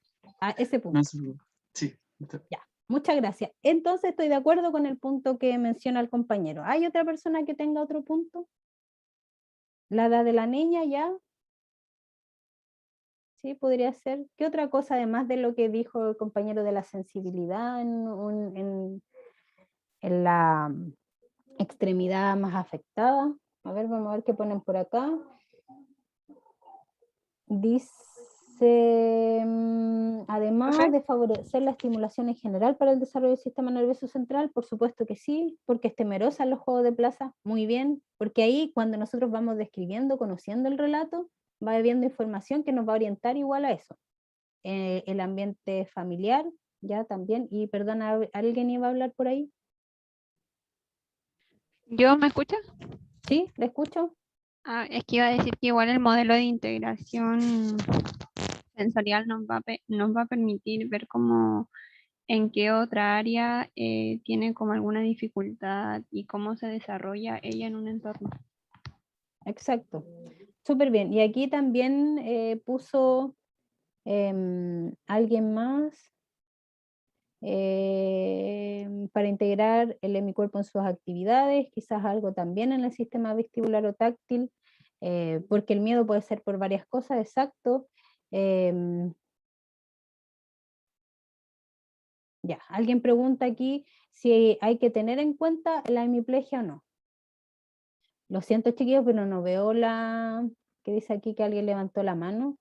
Ese no, punto. sí. Ya, muchas gracias. Entonces estoy de acuerdo con el punto que menciona el compañero. ¿Hay otra persona que tenga otro punto? ¿La edad de la niña ya? Sí, podría ser. ¿Qué otra cosa, además de lo que dijo el compañero de la sensibilidad en la extremidad más afectada? A ver, vamos a ver qué ponen por acá. Dice, además Profe. de favorecer la estimulación en general para el desarrollo del sistema nervioso central, por supuesto que sí, porque es temerosa en los juegos de plaza, muy bien, porque ahí cuando nosotros vamos describiendo, conociendo el relato, va habiendo información que nos va a orientar igual a eso. El ambiente familiar, ya también, y perdona, ¿alguien iba a hablar por ahí? ¿Yo me escucha? ¿Sí? ¿Le escucho? Es que iba a decir que igual el modelo de integración sensorial nos va a permitir ver cómo en qué otra área tiene como alguna dificultad y cómo se desarrolla ella en un entorno. Exacto, súper bien. Y aquí también puso alguien más para integrar el mi cuerpo en sus actividades, quizás algo también en el sistema vestibular o táctil, porque el miedo puede ser por varias cosas, exacto. Ya, alguien pregunta aquí si hay que tener en cuenta la hemiplegia o no. Lo siento, chiquillos, pero no veo que dice aquí que alguien levantó la mano.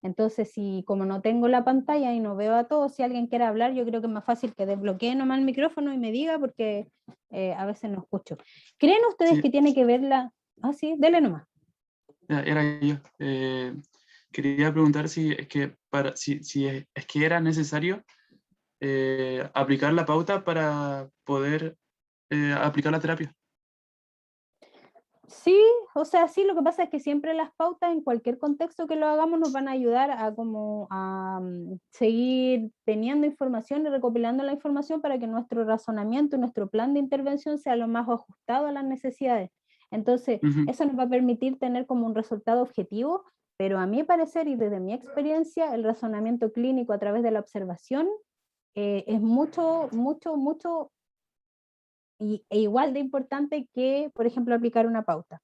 Entonces, si como no tengo la pantalla y no veo a todos, si alguien quiere hablar, yo creo que es más fácil que desbloquee nomás el micrófono y me diga, porque a veces no escucho. ¿Creen ustedes Sí. que tiene que ver la...? Ah, sí, dele nomás. Era yo. Quería preguntar si es que, es que era necesario aplicar la pauta para poder aplicar la terapia. Sí, o sea, sí, lo que pasa es que siempre las pautas, en cualquier contexto que lo hagamos, nos van a ayudar a seguir teniendo información y recopilando la información para que nuestro razonamiento y nuestro plan de intervención sea lo más ajustado a las necesidades. Entonces, eso nos va a permitir tener como un resultado objetivo, pero a mi parecer y desde mi experiencia, el razonamiento clínico a través de la observación es mucho e igual de importante que, por ejemplo, aplicar una pauta.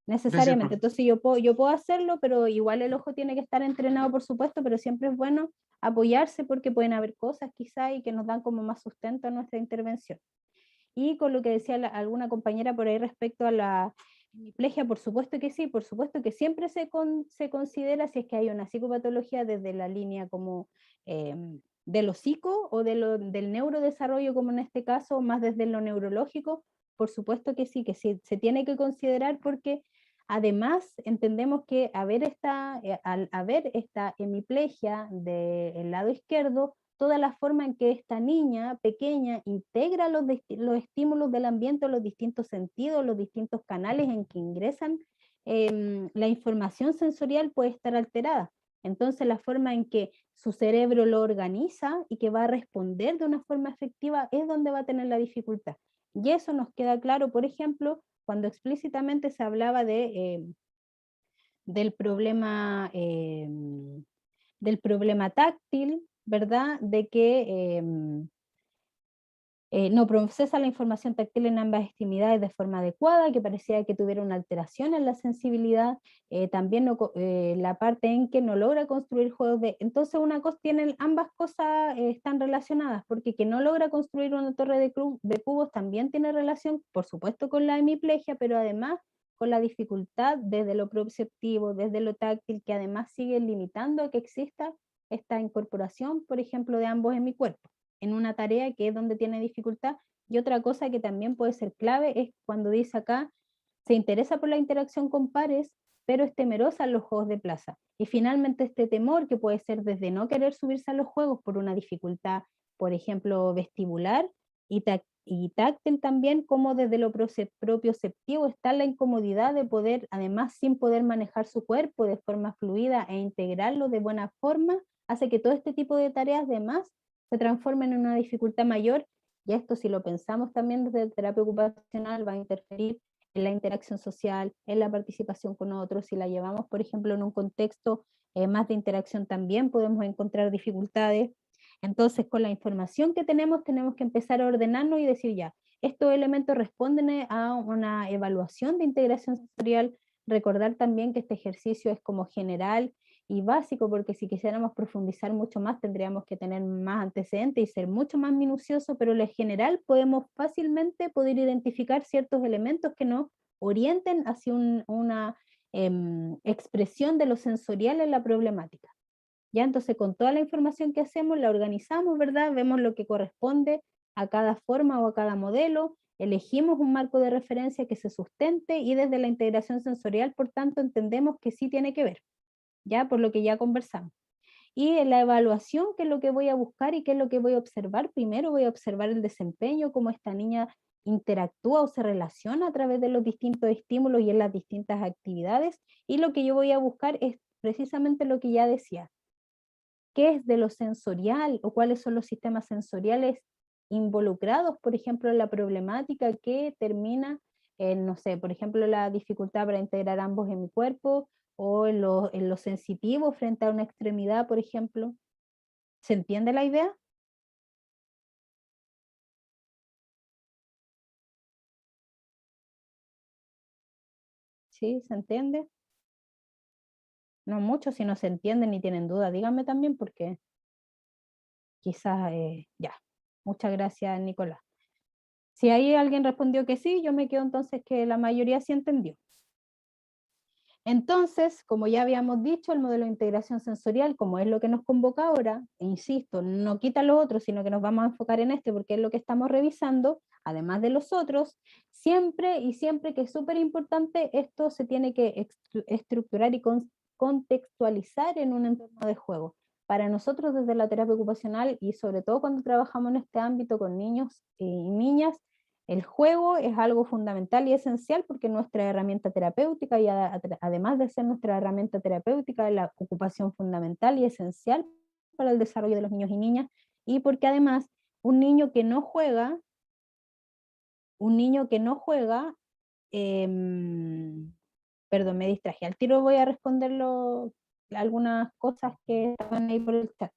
Necesariamente. Entonces yo puedo hacerlo, pero igual el ojo tiene que estar entrenado, por supuesto, pero siempre es bueno apoyarse porque pueden haber cosas quizá y que nos dan como más sustento a nuestra intervención. Y con lo que decía alguna compañera por ahí respecto a la hemiplegia, por supuesto que sí, por supuesto que siempre se considera si es que hay una psicopatología desde la línea como de lo psico o del neurodesarrollo, como en este caso, más desde lo neurológico, por supuesto que sí se tiene que considerar porque además entendemos que al haber esta hemiplegia del lado izquierdo, toda la forma en que esta niña pequeña integra los estímulos del ambiente, los distintos sentidos, los distintos canales en que ingresan, la información sensorial puede estar alterada. Entonces la forma en que su cerebro lo organiza y que va a responder de una forma efectiva es donde va a tener la dificultad. Y eso nos queda claro, por ejemplo, cuando explícitamente se hablaba del problema táctil, ¿verdad? De que no procesa la información táctil en ambas extremidades de forma adecuada, que parecía que tuviera una alteración en la sensibilidad, también la parte en que no logra construir juegos de... Entonces ambas cosas están relacionadas, porque que no logra construir una torre de cubos también tiene relación, por supuesto, con la hemiplegia, pero además con la dificultad desde lo proprioceptivo, desde lo táctil, que además sigue limitando a que exista esta incorporación, por ejemplo, de ambos en mi cuerpo en una tarea que es donde tiene dificultad. Y otra cosa que también puede ser clave es cuando dice acá, se interesa por la interacción con pares, pero es temerosa en los juegos de plaza. Y finalmente este temor que puede ser desde no querer subirse a los juegos por una dificultad, por ejemplo, vestibular y táctil también, como desde lo propioceptivo está la incomodidad de poder, además sin poder manejar su cuerpo de forma fluida e integrarlo de buena forma, hace que todo este tipo de tareas además se transformen en una dificultad mayor, y esto si lo pensamos también desde terapia ocupacional va a interferir en la interacción social, en la participación con otros. Si la llevamos, por ejemplo, en un contexto más de interacción también podemos encontrar dificultades. Entonces, con la información que tenemos que empezar a ordenarnos y decir ya, estos elementos responden a una evaluación de integración sensorial. Recordar también que este ejercicio es como general y básico, porque si quisiéramos profundizar mucho más tendríamos que tener más antecedentes y ser mucho más minucioso, pero en general podemos fácilmente poder identificar ciertos elementos que nos orienten hacia una expresión de lo sensorial en la problemática. Ya, entonces con toda la información que hacemos la organizamos, ¿verdad? Vemos lo que corresponde a cada forma o a cada modelo, elegimos un marco de referencia que se sustente y desde la integración sensorial, por tanto, entendemos que sí tiene que ver, ya por lo que ya conversamos. Y en la evaluación, ¿qué es lo que voy a buscar y qué es lo que voy a observar? Primero voy a observar el desempeño, cómo esta niña interactúa o se relaciona a través de los distintos estímulos y en las distintas actividades, y lo que yo voy a buscar es precisamente lo que ya decía. ¿Qué es de lo sensorial o cuáles son los sistemas sensoriales involucrados, por ejemplo, en la problemática que termina en, no sé, por ejemplo, la dificultad para integrar ambos en mi cuerpo o en lo sensitivo frente a una extremidad, por ejemplo? ¿Se entiende la idea? ¿Sí? ¿Se entiende? No mucho, si no se entienden ni tienen duda, díganme también porque quizás, ya. Muchas gracias, Nicolás. Si ahí alguien respondió que sí, yo me quedo entonces que la mayoría sí entendió. Entonces, como ya habíamos dicho, el modelo de integración sensorial, como es lo que nos convoca ahora, e insisto, no quita lo otro, sino que nos vamos a enfocar en este porque es lo que estamos revisando, además de los otros, siempre que es súper importante, esto se tiene que estructurar y contextualizar en un entorno de juego. Para nosotros desde la terapia ocupacional y sobre todo cuando trabajamos en este ámbito con niños y niñas, el juego es algo fundamental y esencial porque nuestra herramienta terapéutica y además de ser nuestra herramienta terapéutica es la ocupación fundamental y esencial para el desarrollo de los niños y niñas, y porque además un niño que no juega, perdón, me distraje, al tiro voy a responder algunas cosas que estaban ahí por el chat.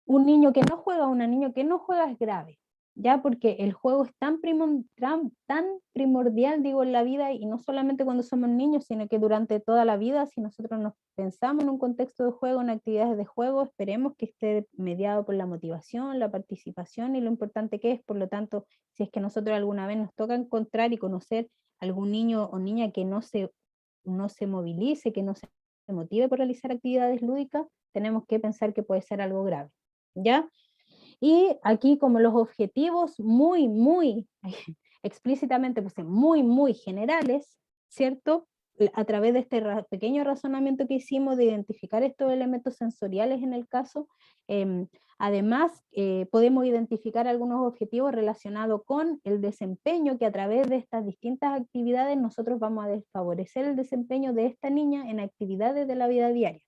Un niño que no juega, una niña que no juega es grave, ya porque el juego es tan primordial, digo, en la vida, y no solamente cuando somos niños, sino que durante toda la vida, si nosotros nos pensamos en un contexto de juego, en actividades de juego, esperemos que esté mediado por la motivación, la participación y lo importante que es. Por lo tanto, si es que nosotros alguna vez nos toca encontrar y conocer algún niño o niña que no se movilice, que no se motive por realizar actividades lúdicas, tenemos que pensar que puede ser algo grave. ¿Ya? Y aquí como los objetivos muy explícitamente, pues muy generales, ¿cierto? A través de este pequeño razonamiento que hicimos de identificar estos elementos sensoriales en el caso, además podemos identificar algunos objetivos relacionados con el desempeño, que a través de estas distintas actividades nosotros vamos a favorecer el desempeño de esta niña en actividades de la vida diaria.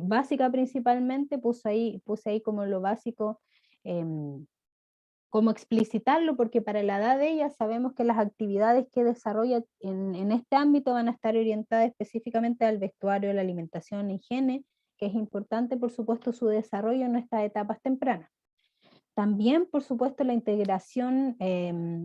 Básica principalmente, puse ahí como lo básico, como explicitarlo, porque para la edad de ella sabemos que las actividades que desarrolla en este ámbito van a estar orientadas específicamente al vestuario, la alimentación, la higiene, que es importante, por supuesto, su desarrollo en estas etapas tempranas. También, por supuesto, la integración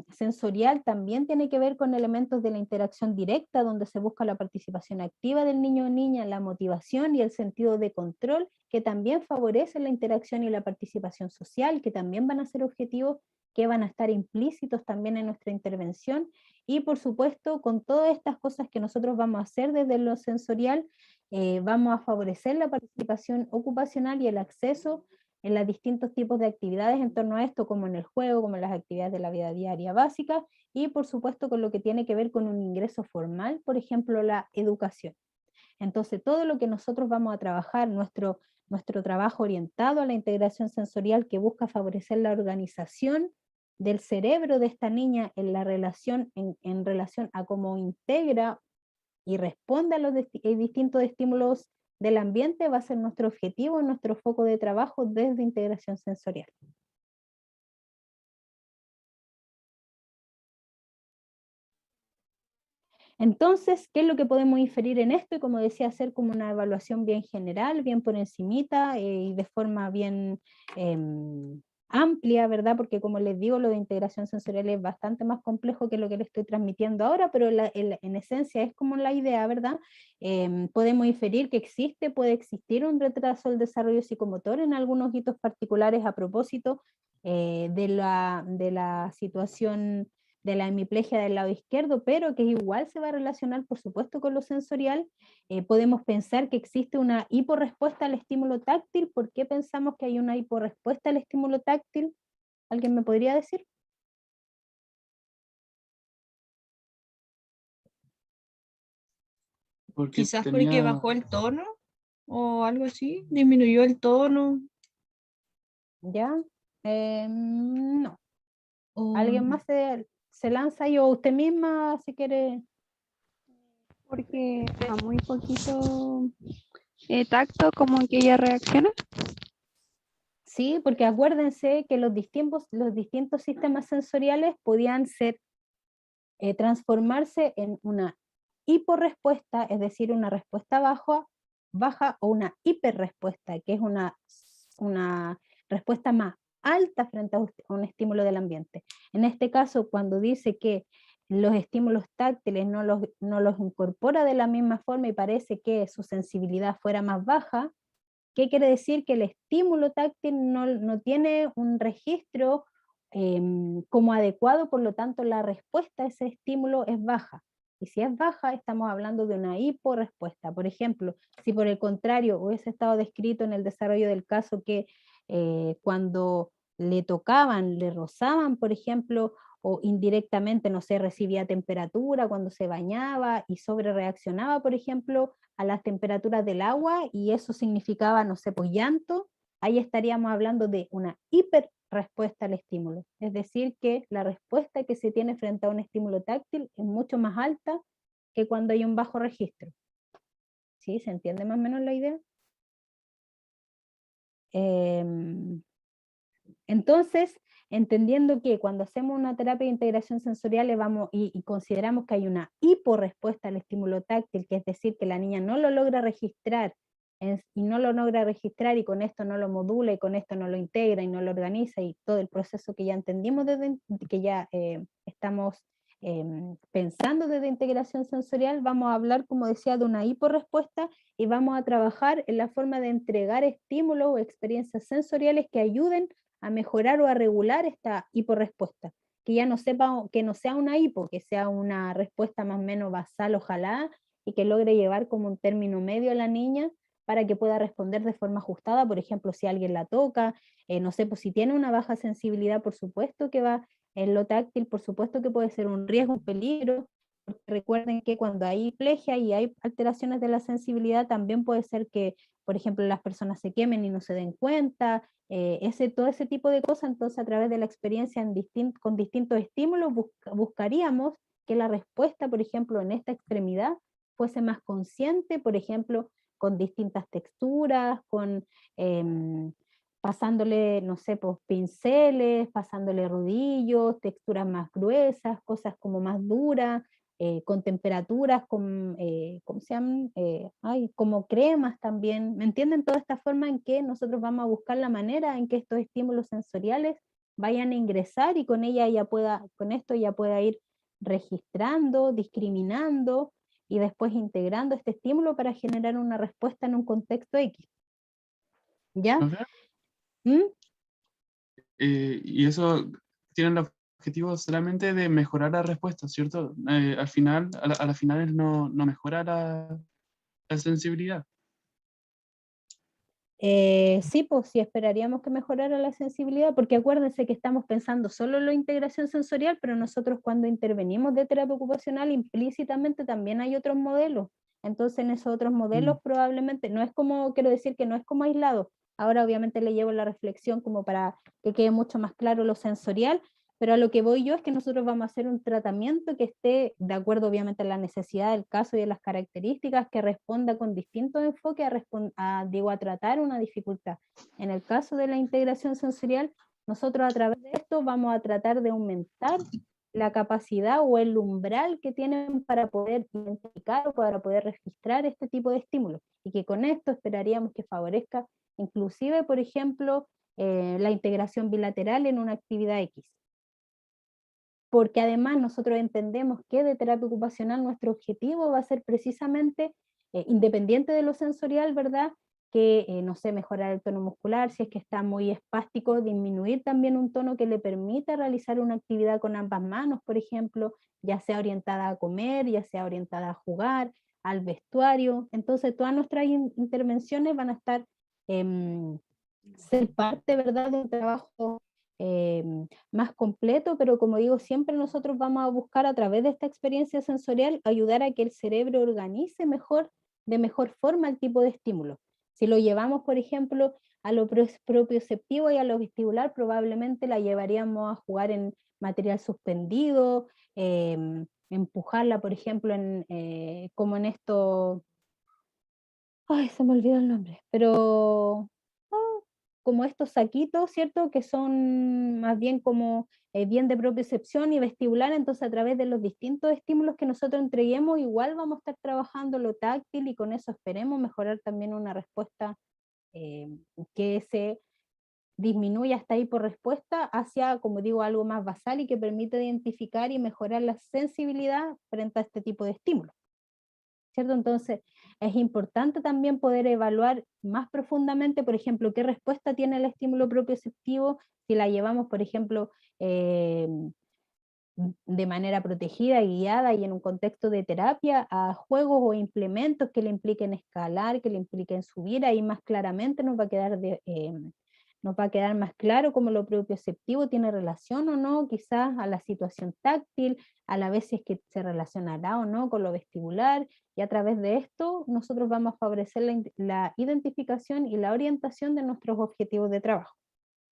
sensorial también tiene que ver con elementos de la interacción directa, donde se busca la participación activa del niño o niña, la motivación y el sentido de control, que también favorecen la interacción y la participación social, que también van a ser objetivos que van a estar implícitos también en nuestra intervención. Y por supuesto, con todas estas cosas que nosotros vamos a hacer desde lo sensorial, vamos a favorecer la participación ocupacional y el acceso en los distintos tipos de actividades en torno a esto, como en el juego, como en las actividades de la vida diaria básica, y por supuesto con lo que tiene que ver con un ingreso formal, por ejemplo, la educación. Entonces, todo lo que nosotros vamos a trabajar, nuestro trabajo orientado a la integración sensorial que busca favorecer la organización del cerebro de esta niña en la relación, en relación a cómo integra y responde a los distintos estímulos del ambiente, va a ser nuestro objetivo, nuestro foco de trabajo desde integración sensorial. Entonces, ¿qué es lo que podemos inferir en esto? Y como decía, hacer como una evaluación bien general, bien por encimita y de forma bien amplia, ¿verdad? Porque como les digo, lo de integración sensorial es bastante más complejo que lo que les estoy transmitiendo ahora, pero en esencia es como la idea, ¿verdad? Podemos inferir que puede existir un retraso del desarrollo psicomotor en algunos hitos particulares a propósito de la situación de la hemiplegia del lado izquierdo, pero que igual se va a relacionar, por supuesto, con lo sensorial. Podemos pensar que existe una hiporrespuesta al estímulo táctil. ¿Por qué pensamos que hay una hiporrespuesta al estímulo táctil? ¿Alguien me podría decir? Porque Quizás porque bajó el tono o algo así, disminuyó el tono. ¿Ya? No. O ¿Alguien más se lanza ahí o usted misma si quiere? Porque a muy poquito tacto como que ella reacciona. Sí, porque acuérdense que los distintos sistemas sensoriales podían ser, transformarse en una hiporrespuesta, es decir, una respuesta baja o una hiperrespuesta, que es una respuesta más alta frente a un estímulo del ambiente. En este caso, cuando dice que los estímulos táctiles no los incorpora de la misma forma y parece que su sensibilidad fuera más baja, ¿qué quiere decir? Que el estímulo táctil no tiene un registro como adecuado, por lo tanto la respuesta a ese estímulo es baja. Y si es baja, estamos hablando de una hiporrespuesta. Por ejemplo, si por el contrario hubiese estado descrito en el desarrollo del caso que cuando le tocaban, le rozaban, por ejemplo, o indirectamente, no sé, recibía temperatura cuando se bañaba y sobre reaccionaba, por ejemplo, a las temperaturas del agua, y eso significaba, no sé, pues llanto, ahí estaríamos hablando de una hiperrespuesta al estímulo. Es decir, que la respuesta que se tiene frente a un estímulo táctil es mucho más alta que cuando hay un bajo registro. ¿Sí? ¿Se entiende más o menos la idea? Entonces, entendiendo que cuando hacemos una terapia de integración sensorial y consideramos que hay una hiporrespuesta al estímulo táctil, que es decir, que la niña no lo logra registrar, y no lo logra registrar y con esto no lo modula y con esto no lo integra y no lo organiza, y todo el proceso que ya entendimos, que ya estamos pensando desde integración sensorial, vamos a hablar, como decía, de una hiporrespuesta, y vamos a trabajar en la forma de entregar estímulos o experiencias sensoriales que ayuden a mejorar o a regular esta hiporrespuesta, que ya que no sea una hipo, que sea una respuesta más o menos basal, ojalá, y que logre llevar como un término medio a la niña para que pueda responder de forma ajustada. Por ejemplo, si alguien la toca, no sé, pues si tiene una baja sensibilidad, por supuesto que va en lo táctil, por supuesto que puede ser un riesgo, un peligro, porque recuerden que cuando hay plegia y hay alteraciones de la sensibilidad, también puede ser que, por ejemplo, las personas se quemen y no se den cuenta, todo ese tipo de cosas. Entonces, a través de la experiencia con distintos estímulos, buscaríamos que la respuesta, por ejemplo, en esta extremidad, fuese más consciente, por ejemplo, con distintas texturas, pasándole, no sé, pues pinceles, pasándole rodillos, texturas más gruesas, cosas como más duras, con temperaturas, ¿cómo se llaman? Como cremas también. ¿Me entienden? Toda esta forma en que nosotros vamos a buscar la manera en que estos estímulos sensoriales vayan a ingresar, y con esto ya pueda ir registrando, discriminando y después integrando este estímulo para generar una respuesta en un contexto X. ¿Ya? ¿Profe? ¿Mm? Y eso tiene el objetivo solamente de mejorar la respuesta, ¿cierto? Al final, a la final no mejora la sensibilidad. Sí, pues sí, esperaríamos que mejorara la sensibilidad, porque acuérdense que estamos pensando solo en la integración sensorial, pero nosotros cuando intervenimos de terapia ocupacional, implícitamente también hay otros modelos. Entonces en esos otros modelos probablemente, no es como, quiero decir que no es como aislado. Ahora obviamente le llevo la reflexión como para que quede mucho más claro lo sensorial, pero a lo que voy yo es que nosotros vamos a hacer un tratamiento que esté de acuerdo obviamente a la necesidad del caso y a las características, que responda con distintos enfoques a tratar una dificultad. En el caso de la integración sensorial, nosotros a través de esto vamos a tratar de aumentar la capacidad o el umbral que tienen para poder identificar o para poder registrar este tipo de estímulos, y que con esto esperaríamos que favorezca inclusive, por ejemplo, la integración bilateral en una actividad X. Porque además nosotros entendemos que de terapia ocupacional nuestro objetivo va a ser precisamente, independiente de lo sensorial, ¿verdad? Que, no sé, mejorar el tono muscular, si es que está muy espástico, disminuir también un tono que le permita realizar una actividad con ambas manos, por ejemplo, ya sea orientada a comer, ya sea orientada a jugar, al vestuario. Entonces todas nuestras intervenciones van a estar, ser parte, ¿verdad?, de un trabajo más completo, pero como digo, siempre nosotros vamos a buscar a través de esta experiencia sensorial ayudar a que el cerebro organice de mejor forma el tipo de estímulo. Si lo llevamos, por ejemplo, a lo propioceptivo y a lo vestibular, probablemente la llevaríamos a jugar en material suspendido, empujarla, por ejemplo, como en esto, ay, se me olvidó el nombre, pero como estos saquitos, ¿cierto? Que son más bien como bien de propiocepción y vestibular, entonces a través de los distintos estímulos que nosotros entreguemos, igual vamos a estar trabajando lo táctil y con eso esperemos mejorar también una respuesta eh, que se disminuya hasta ahí por respuesta hacia, como digo, algo más basal y que permite identificar y mejorar la sensibilidad frente a este tipo de estímulos, ¿cierto? Entonces, es importante también poder evaluar más profundamente, por ejemplo, qué respuesta tiene el estímulo propioceptivo, si la llevamos, por ejemplo, de manera protegida, guiada y en un contexto de terapia, a juegos o implementos que le impliquen escalar, que le impliquen subir, ahí más claramente nos va a quedar nos va a quedar más claro cómo lo propioceptivo tiene relación o no, quizás a la situación táctil, a la vez si es que se relacionará o no con lo vestibular, y a través de esto nosotros vamos a favorecer la identificación y la orientación de nuestros objetivos de trabajo,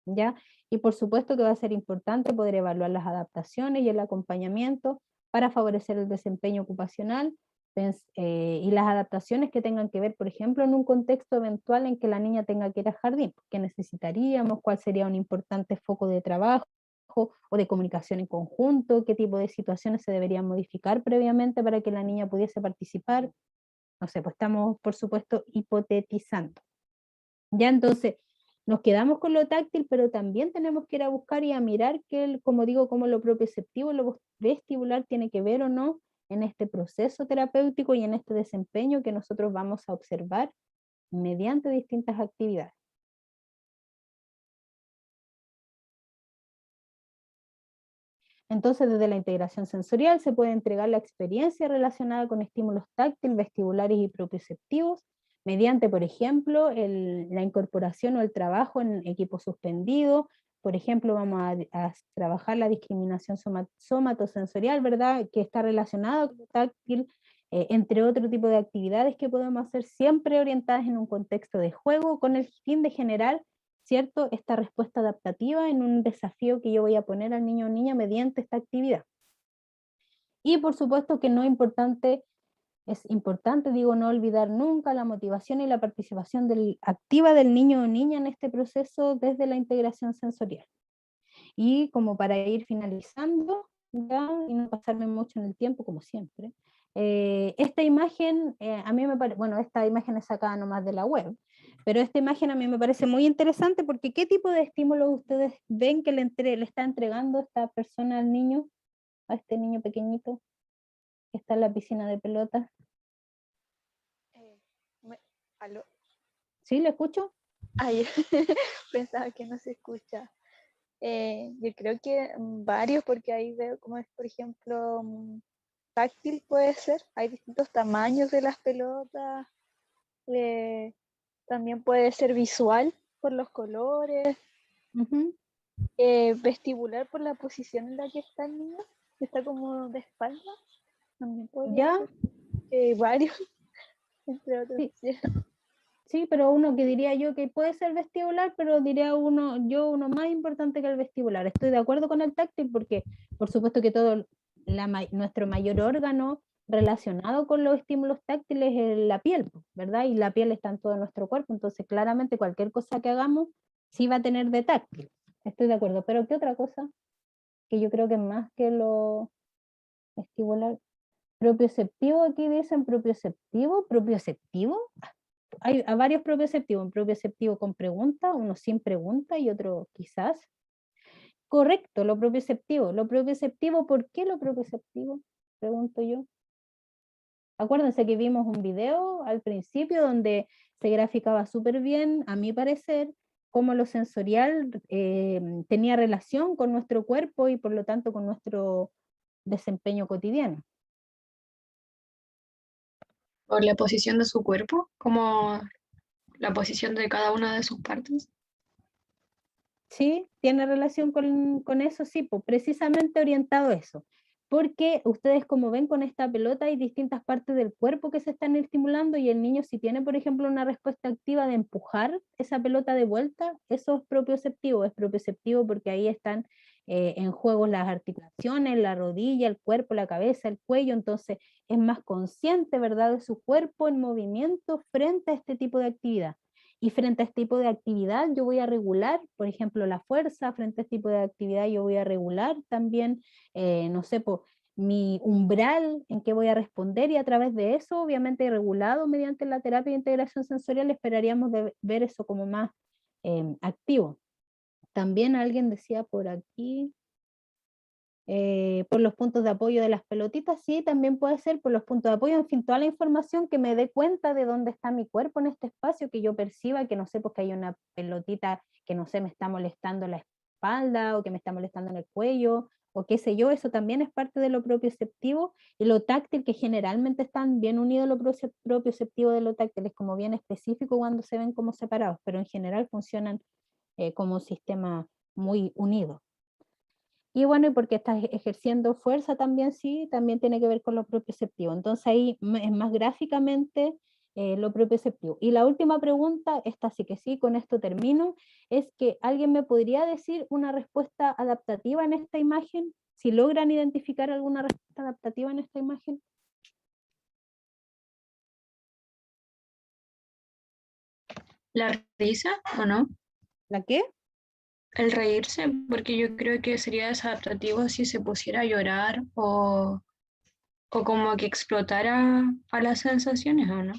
¿ya? Y por supuesto que va a ser importante poder evaluar las adaptaciones y el acompañamiento para favorecer el desempeño ocupacional, y las adaptaciones que tengan que ver, por ejemplo, en un contexto eventual en que la niña tenga que ir a jardín, qué necesitaríamos, cuál sería un importante foco de trabajo o de comunicación en conjunto, qué tipo de situaciones se deberían modificar previamente para que la niña pudiese participar. No sé, pues estamos, por supuesto, hipotetizando. Ya entonces, nos quedamos con lo táctil, pero también tenemos que ir a buscar y a mirar que, como digo, como lo propioceptivo, lo vestibular tiene que ver o no en este proceso terapéutico y en este desempeño que nosotros vamos a observar mediante distintas actividades. Entonces, desde la integración sensorial se puede entregar la experiencia relacionada con estímulos táctiles, vestibulares y propioceptivos, mediante, por ejemplo, la incorporación o el trabajo en equipo suspendido. Por ejemplo, vamos a trabajar la discriminación somatosensorial, ¿verdad? Que está relacionada con lo táctil, entre otro tipo de actividades que podemos hacer siempre orientadas en un contexto de juego con el fin de generar, ¿cierto?, esta respuesta adaptativa en un desafío que yo voy a poner al niño o niña mediante esta actividad. Y por supuesto que es importante, digo, no olvidar nunca la motivación y la participación activa del niño o niña en este proceso desde la integración sensorial. Y como para ir finalizando, ya, y no pasarme mucho en el tiempo, como siempre, esta imagen, a mí me parece, bueno, esta imagen es sacada nomás de la web, pero esta imagen a mí me parece muy interesante porque ¿qué tipo de estímulos ustedes ven que le está entregando esta persona al niño, a este niño pequeñito que está en la piscina de pelotas? ¿Aló? ¿Sí, le escucho? Ay, pensaba que no se escucha. Yo creo que varios, porque ahí veo como es, por ejemplo, táctil puede ser. Hay distintos tamaños de las pelotas. eh, También puede ser visual por los colores. Ujú. Vestibular por la posición en la que está el niño, que está como de espalda. También podría ¿Ya? ser. Varios, entre otros. Sí. Sí. Sí, pero uno que diría yo que puede ser vestibular, pero diría uno más importante que el vestibular. Estoy de acuerdo con el táctil porque, por supuesto que nuestro mayor órgano relacionado con los estímulos táctiles es la piel, ¿verdad? Y la piel está en todo nuestro cuerpo, entonces claramente cualquier cosa que hagamos sí va a tener de táctil. Estoy de acuerdo, pero ¿qué otra cosa? Que yo creo que más que lo vestibular. Propioceptivo, aquí dicen propioceptivo. Hay a varios propioceptivos, un propioceptivo con pregunta, uno sin pregunta y otro quizás. Correcto, lo propioceptivo. Lo propioceptivo, ¿por qué lo propioceptivo? Pregunto yo. Acuérdense que vimos un video al principio donde se graficaba súper bien, a mi parecer, cómo lo sensorial tenía relación con nuestro cuerpo y por lo tanto con nuestro desempeño cotidiano. Por la posición de su cuerpo, como la posición de cada una de sus partes. Sí, tiene relación con eso, sí, pues precisamente orientado a eso. Porque ustedes como ven con esta pelota hay distintas partes del cuerpo que se están estimulando y el niño si tiene, por ejemplo, una respuesta activa de empujar esa pelota de vuelta, eso es propioceptivo porque ahí están en juego las articulaciones, la rodilla, el cuerpo, la cabeza, el cuello, entonces es más consciente, ¿verdad?, de su cuerpo en movimiento frente a este tipo de actividad. Y frente a este tipo de actividad yo voy a regular, por ejemplo, la fuerza, frente a este tipo de actividad yo voy a regular también, no sé, mi umbral en que voy a responder, y a través de eso, obviamente regulado mediante la terapia de integración sensorial, esperaríamos ver eso como más activo. También alguien decía por aquí, por los puntos de apoyo de las pelotitas, sí, también puede ser por los puntos de apoyo, en fin, toda la información que me dé cuenta de dónde está mi cuerpo en este espacio, que yo perciba que no sé, pues que hay una pelotita que no sé, me está molestando la espalda, o que me está molestando en el cuello, o qué sé yo, eso también es parte de lo propioceptivo, y lo táctil, que generalmente están bien unidos, lo propioceptivo de lo táctil, es como bien específico cuando se ven como separados, pero en general funcionan como un sistema muy unido. Y bueno, y porque estás ejerciendo fuerza también, sí, también tiene que ver con lo propioceptivo. Entonces ahí es más gráficamente lo propioceptivo. Y la última pregunta, esta sí que sí, con esto termino, es que alguien me podría decir una respuesta adaptativa en esta imagen, si logran identificar alguna respuesta adaptativa en esta imagen. ¿La risa o no? ¿La qué? El reírse, porque yo creo que sería desadaptativo si se pusiera a llorar o como que explotara a las sensaciones, ¿o no?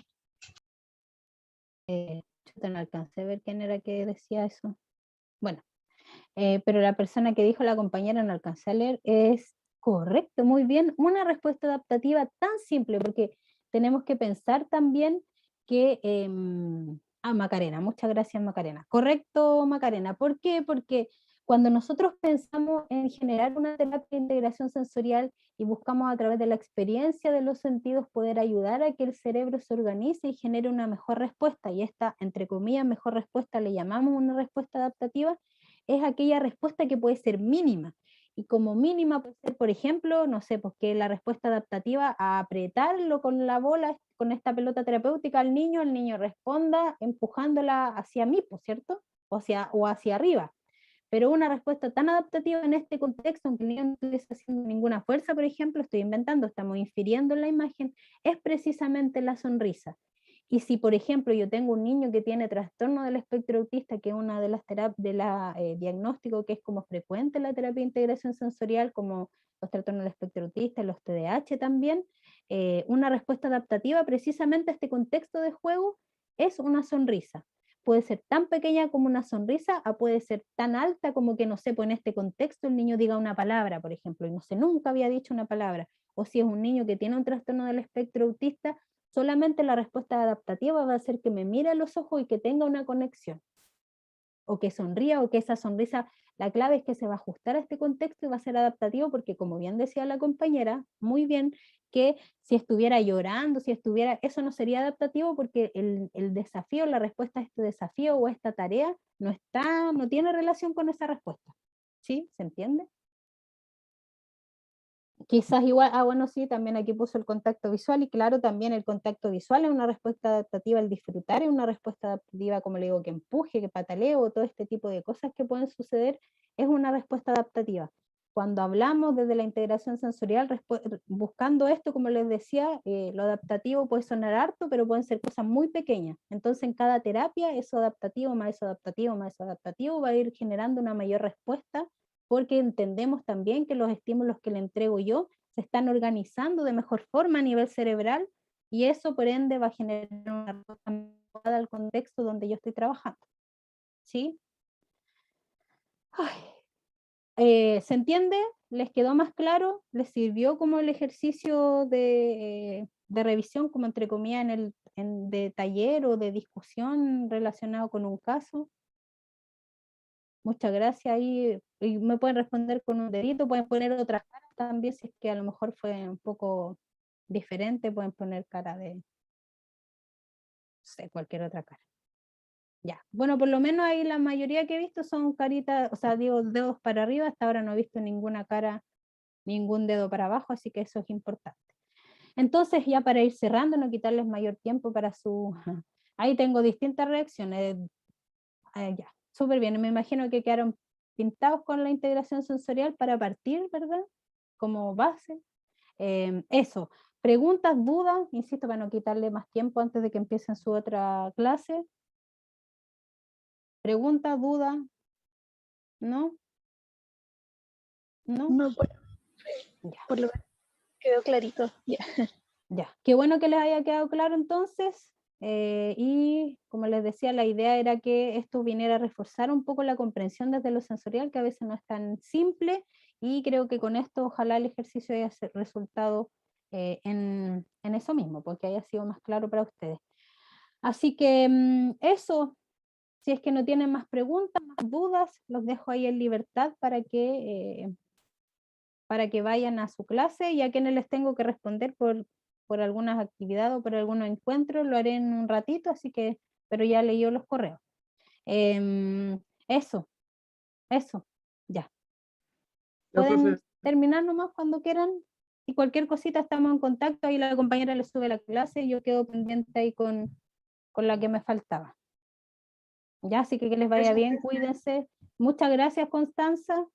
Yo no alcancé a ver quién era que decía eso. Bueno, pero la persona que dijo, la compañera, no alcancé a leer, es correcto, muy bien, una respuesta adaptativa tan simple, porque tenemos que pensar también que, Macarena, muchas gracias Macarena, correcto Macarena, ¿por qué? Porque cuando nosotros pensamos en generar una terapia de integración sensorial y buscamos a través de la experiencia de los sentidos poder ayudar a que el cerebro se organice y genere una mejor respuesta, y esta, entre comillas, mejor respuesta le llamamos una respuesta adaptativa, es aquella respuesta que puede ser mínima. Y como mínima puede ser, por ejemplo, no sé, pues que la respuesta adaptativa a apretarlo con la bola, con esta pelota terapéutica al niño, el niño responda empujándola hacia mí, pues, ¿cierto? O hacia arriba. Pero una respuesta tan adaptativa en este contexto, aunque el niño no estuviese haciendo ninguna fuerza, por ejemplo, estoy inventando, estamos infiriendo en la imagen, es precisamente la sonrisa. Y si, por ejemplo, yo tengo un niño que tiene trastorno del espectro autista, que es una de las diagnósticos que es como frecuente en la terapia de integración sensorial, como los trastornos del espectro autista, los TDAH también, una respuesta adaptativa precisamente a este contexto de juego es una sonrisa. Puede ser tan pequeña como una sonrisa, puede ser tan alta como que, no sé, pues en este contexto el niño diga una palabra, por ejemplo, y no sé, nunca había dicho una palabra. O si es un niño que tiene un trastorno del espectro autista, solamente la respuesta adaptativa va a ser que me mire a los ojos y que tenga una conexión, o que sonría, o que esa sonrisa, la clave es que se va a ajustar a este contexto y va a ser adaptativo, porque como bien decía la compañera, muy bien, que si estuviera llorando, si estuviera, eso no sería adaptativo, porque el desafío, la respuesta a este desafío o a esta tarea no tiene relación con esa respuesta. ¿Sí? ¿Se entiende? Quizás igual, bueno, sí, también aquí puso el contacto visual, y claro, también el contacto visual es una respuesta adaptativa, el disfrutar es una respuesta adaptativa, como le digo, que empuje, que pataleo, todo este tipo de cosas que pueden suceder, es una respuesta adaptativa. Cuando hablamos desde la integración sensorial, buscando esto, como les decía, lo adaptativo puede sonar harto, pero pueden ser cosas muy pequeñas. Entonces en cada terapia, eso adaptativo, más eso adaptativo, más eso adaptativo, va a ir generando una mayor respuesta, porque entendemos también que los estímulos que le entrego yo se están organizando de mejor forma a nivel cerebral, y eso por ende va a generar una respuesta adecuada al contexto donde yo estoy trabajando. ¿Sí? ¿Se entiende? ¿Les quedó más claro? ¿Les sirvió como el ejercicio de revisión, como entre comillas, de taller o de discusión relacionado con un caso? Muchas gracias. Ahí y me pueden responder con un dedito, pueden poner otra cara también, si es que a lo mejor fue un poco diferente, pueden poner cara de, no sé, cualquier otra cara. Ya, bueno, por lo menos ahí la mayoría que he visto son caritas, o sea, digo, dedos para arriba, hasta ahora no he visto ninguna cara, ningún dedo para abajo, así que eso es importante. Entonces, ya para ir cerrando, no quitarles mayor tiempo para su... Ahí tengo distintas reacciones. Ya, súper bien, me imagino que quedaron pintados con la integración sensorial para partir, ¿verdad? Como base. Eso, preguntas, dudas, insisto, para no quitarle más tiempo antes de que empiecen su otra clase. Preguntas, dudas, ¿no? ¿No? No, Ya. por lo menos quedó clarito. Ya. Ya, qué bueno que les haya quedado claro entonces, y como les decía, la idea era que esto viniera a reforzar un poco la comprensión desde lo sensorial, que a veces no es tan simple, y creo que con esto ojalá el ejercicio haya resultado en eso mismo, porque haya sido más claro para ustedes. Así que eso, si es que no tienen más preguntas, más dudas, los dejo ahí en libertad para que vayan a su clase, y a quienes les tengo que responder por algunas actividades o por algunos encuentros, lo haré en un ratito, así que, pero ya leí los correos. Eso, ya. Ya, Pueden profe. terminar nomás cuando quieran, y cualquier cosita estamos en contacto, ahí la compañera le sube la clase y yo quedo pendiente ahí con la que me faltaba. Ya, así que les vaya bien, cuídense. Muchas gracias, Constanza.